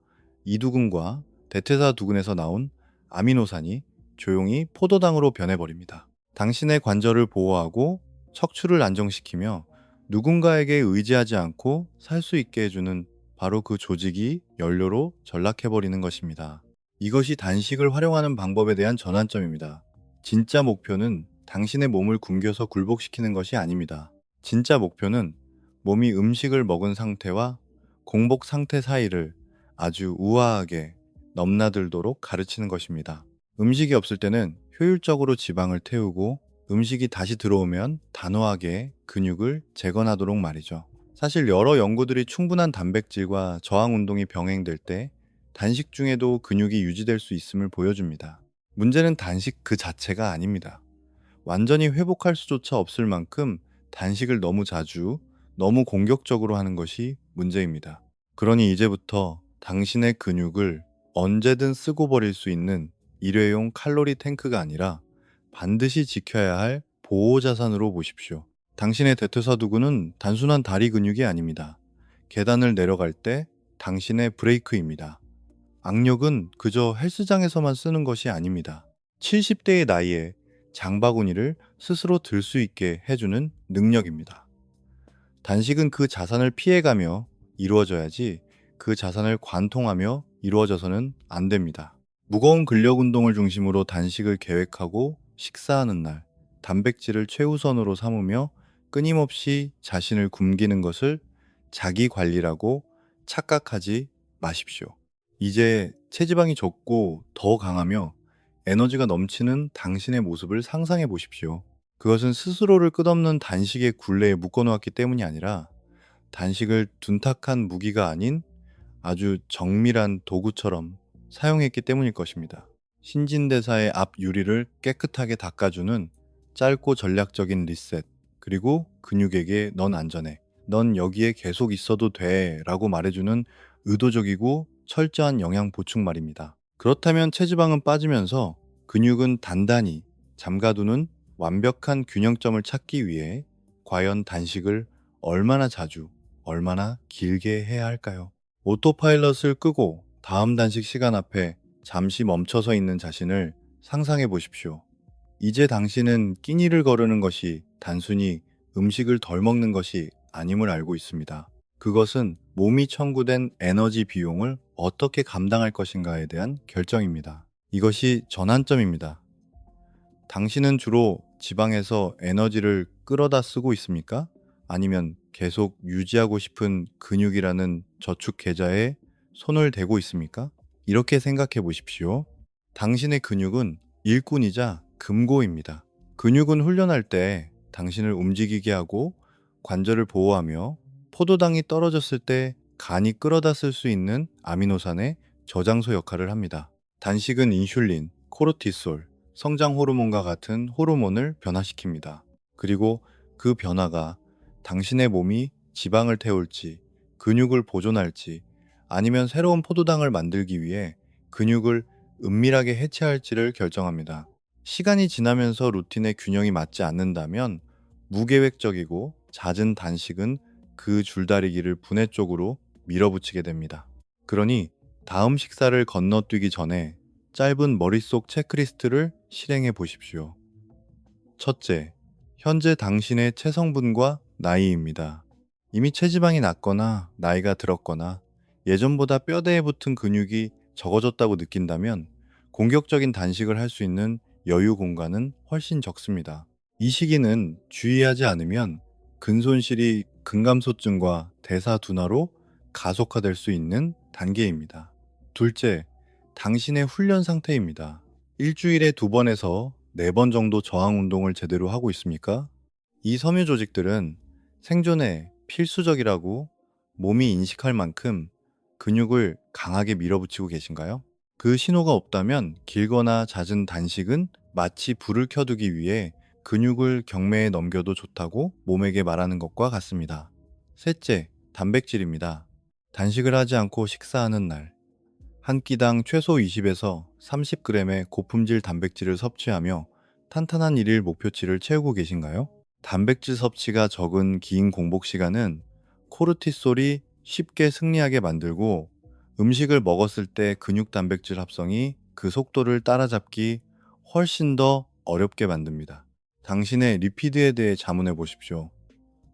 이두근과 대퇴사 두근에서 나온 아미노산이 조용히 포도당으로 변해버립니다. 당신의 관절을 보호하고 척추를 안정시키며 누군가에게 의지하지 않고 살 수 있게 해주는 바로 그 조직이 연료로 전락해버리는 것입니다. 이것이 단식을 활용하는 방법에 대한 전환점입니다. 진짜 목표는 당신의 몸을 굶겨서 굴복시키는 것이 아닙니다. 진짜 목표는 몸이 음식을 먹은 상태와 공복 상태 사이를 아주 우아하게 넘나들도록 가르치는 것입니다. 음식이 없을 때는 효율적으로 지방을 태우고 음식이 다시 들어오면 단호하게 근육을 재건하도록 말이죠. 사실 여러 연구들이 충분한 단백질과 저항 운동이 병행될 때 단식 중에도 근육이 유지될 수 있음을 보여줍니다. 문제는 단식 그 자체가 아닙니다. 완전히 회복할 수조차 없을 만큼 단식을 너무 자주, 너무 공격적으로 하는 것이 문제입니다. 그러니 이제부터 당신의 근육을 언제든 쓰고 버릴 수 있는 일회용 칼로리 탱크가 아니라 반드시 지켜야 할 보호 자산으로 보십시오. 당신의 대퇴사두근은 단순한 다리 근육이 아닙니다. 계단을 내려갈 때 당신의 브레이크입니다. 악력은 그저 헬스장에서만 쓰는 것이 아닙니다. 70대의 나이에 장바구니를 스스로 들 수 있게 해주는 능력입니다. 단식은 그 자산을 피해가며 이루어져야지 그 자산을 관통하며 이루어져서는 안 됩니다. 무거운 근력 운동을 중심으로 단식을 계획하고 식사하는 날, 단백질을 최우선으로 삼으며 끊임없이 자신을 굶기는 것을 자기 관리라고 착각하지 마십시오. 이제 체지방이 적고 더 강하며 에너지가 넘치는 당신의 모습을 상상해 보십시오. 그것은 스스로를 끝없는 단식의 굴레에 묶어놓았기 때문이 아니라 단식을 둔탁한 무기가 아닌 아주 정밀한 도구처럼 사용했기 때문일 것입니다. 신진대사의 앞 유리를 깨끗하게 닦아주는 짧고 전략적인 리셋, 그리고 근육에게 넌 안전해, 넌 여기에 계속 있어도 돼 라고 말해주는 의도적이고 철저한 영양 보충 말입니다. 그렇다면 체지방은 빠지면서 근육은 단단히 잠가두는 완벽한 균형점을 찾기 위해 과연 단식을 얼마나 자주, 얼마나 길게 해야 할까요? 오토파일럿을 끄고 다음 단식 시간 앞에 잠시 멈춰서 있는 자신을 상상해 보십시오. 이제 당신은 끼니를 거르는 것이 단순히 음식을 덜 먹는 것이 아님을 알고 있습니다. 그것은 몸이 청구된 에너지 비용을 어떻게 감당할 것인가에 대한 결정입니다. 이것이 전환점입니다. 당신은 주로 지방에서 에너지를 끌어다 쓰고 있습니까? 아니면 계속 유지하고 싶은 근육이라는 저축 계좌에 손을 대고 있습니까? 이렇게 생각해 보십시오. 당신의 근육은 일꾼이자 금고입니다. 근육은 훈련할 때 당신을 움직이게 하고 관절을 보호하며 포도당이 떨어졌을 때 간이 끌어다 쓸 수 있는 아미노산의 저장소 역할을 합니다. 단식은 인슐린, 코르티솔, 성장 호르몬과 같은 호르몬을 변화시킵니다. 그리고 그 변화가 당신의 몸이 지방을 태울지, 근육을 보존할지, 아니면 새로운 포도당을 만들기 위해 근육을 은밀하게 해체할지를 결정합니다. 시간이 지나면서 루틴의 균형이 맞지 않는다면 무계획적이고 잦은 단식은 그 줄다리기를 분해 쪽으로 밀어붙이게 됩니다. 그러니 다음 식사를 건너뛰기 전에 짧은 머릿속 체크리스트를 실행해 보십시오. 첫째, 현재 당신의 체성분과 나이입니다. 이미 체지방이 낮거나 나이가 들었거나 예전보다 뼈대에 붙은 근육이 적어졌다고 느낀다면 공격적인 단식을 할 수 있는 여유 공간은 훨씬 적습니다. 이 시기는 주의하지 않으면 근손실이 근감소증과 대사둔화로 가속화될 수 있는 단계입니다. 둘째, 당신의 훈련 상태입니다. 일주일에 2번에서 4번 정도 저항 운동을 제대로 하고 있습니까? 이 섬유 조직들은 생존에 필수적이라고 몸이 인식할 만큼 근육을 강하게 밀어붙이고 계신가요? 그 신호가 없다면 길거나 잦은 단식은 마치 불을 켜두기 위해 근육을 경매에 넘겨도 좋다고 몸에게 말하는 것과 같습니다. 셋째, 단백질입니다. 단식을 하지 않고 식사하는 날, 한 끼당 최소 20에서 30g의 고품질 단백질을 섭취하며 탄탄한 일일 목표치를 채우고 계신가요? 단백질 섭취가 적은 긴 공복 시간은 코르티솔이 쉽게 승리하게 만들고 음식을 먹었을 때 근육 단백질 합성이 그 속도를 따라잡기 훨씬 더 어렵게 만듭니다. 당신의 리피드에 대해 자문해 보십시오.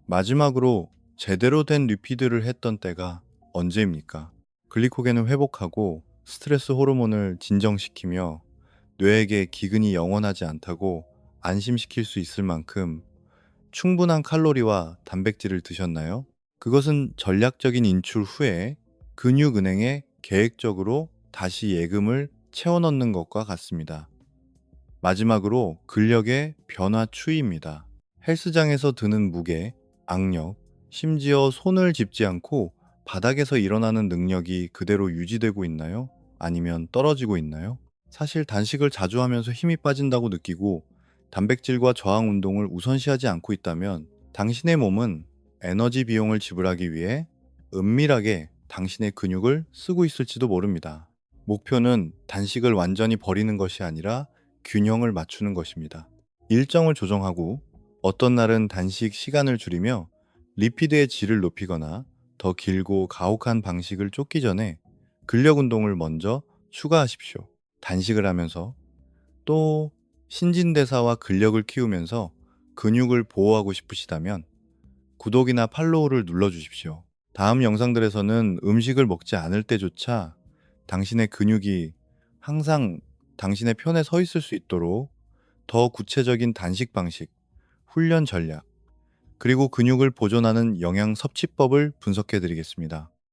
마지막으로 제대로 된 리피드를 했던 때가 언제입니까? 글리코겐을 회복하고 스트레스 호르몬을 진정시키며 뇌에게 기근이 영원하지 않다고 안심시킬 수 있을 만큼 충분한 칼로리와 단백질을 드셨나요? 그것은 전략적인 인출 후에 근육은행에 계획적으로 다시 예금을 채워 넣는 것과 같습니다. 마지막으로 근력의 변화 추이입니다. 헬스장에서 드는 무게, 악력, 심지어 손을 짚지 않고 바닥에서 일어나는 능력이 그대로 유지되고 있나요? 아니면 떨어지고 있나요? 사실 단식을 자주 하면서 힘이 빠진다고 느끼고 단백질과 저항 운동을 우선시하지 않고 있다면 당신의 몸은 에너지 비용을 지불하기 위해 은밀하게 당신의 근육을 쓰고 있을지도 모릅니다. 목표는 단식을 완전히 버리는 것이 아니라 균형을 맞추는 것입니다. 일정을 조정하고 어떤 날은 단식 시간을 줄이며 리피드의 질을 높이거나 더 길고 가혹한 방식을 쫓기 전에 근력 운동을 먼저 추가하십시오. 단식을 하면서 또 신진대사와 근력을 키우면서 근육을 보호하고 싶으시다면 구독이나 팔로우를 눌러주십시오. 다음 영상들에서는 음식을 먹지 않을 때조차 당신의 근육이 항상 당신의 편에 서 있을 수 있도록 더 구체적인 단식 방식, 훈련 전략, 그리고 근육을 보존하는 영양 섭취법을 분석해 드리겠습니다.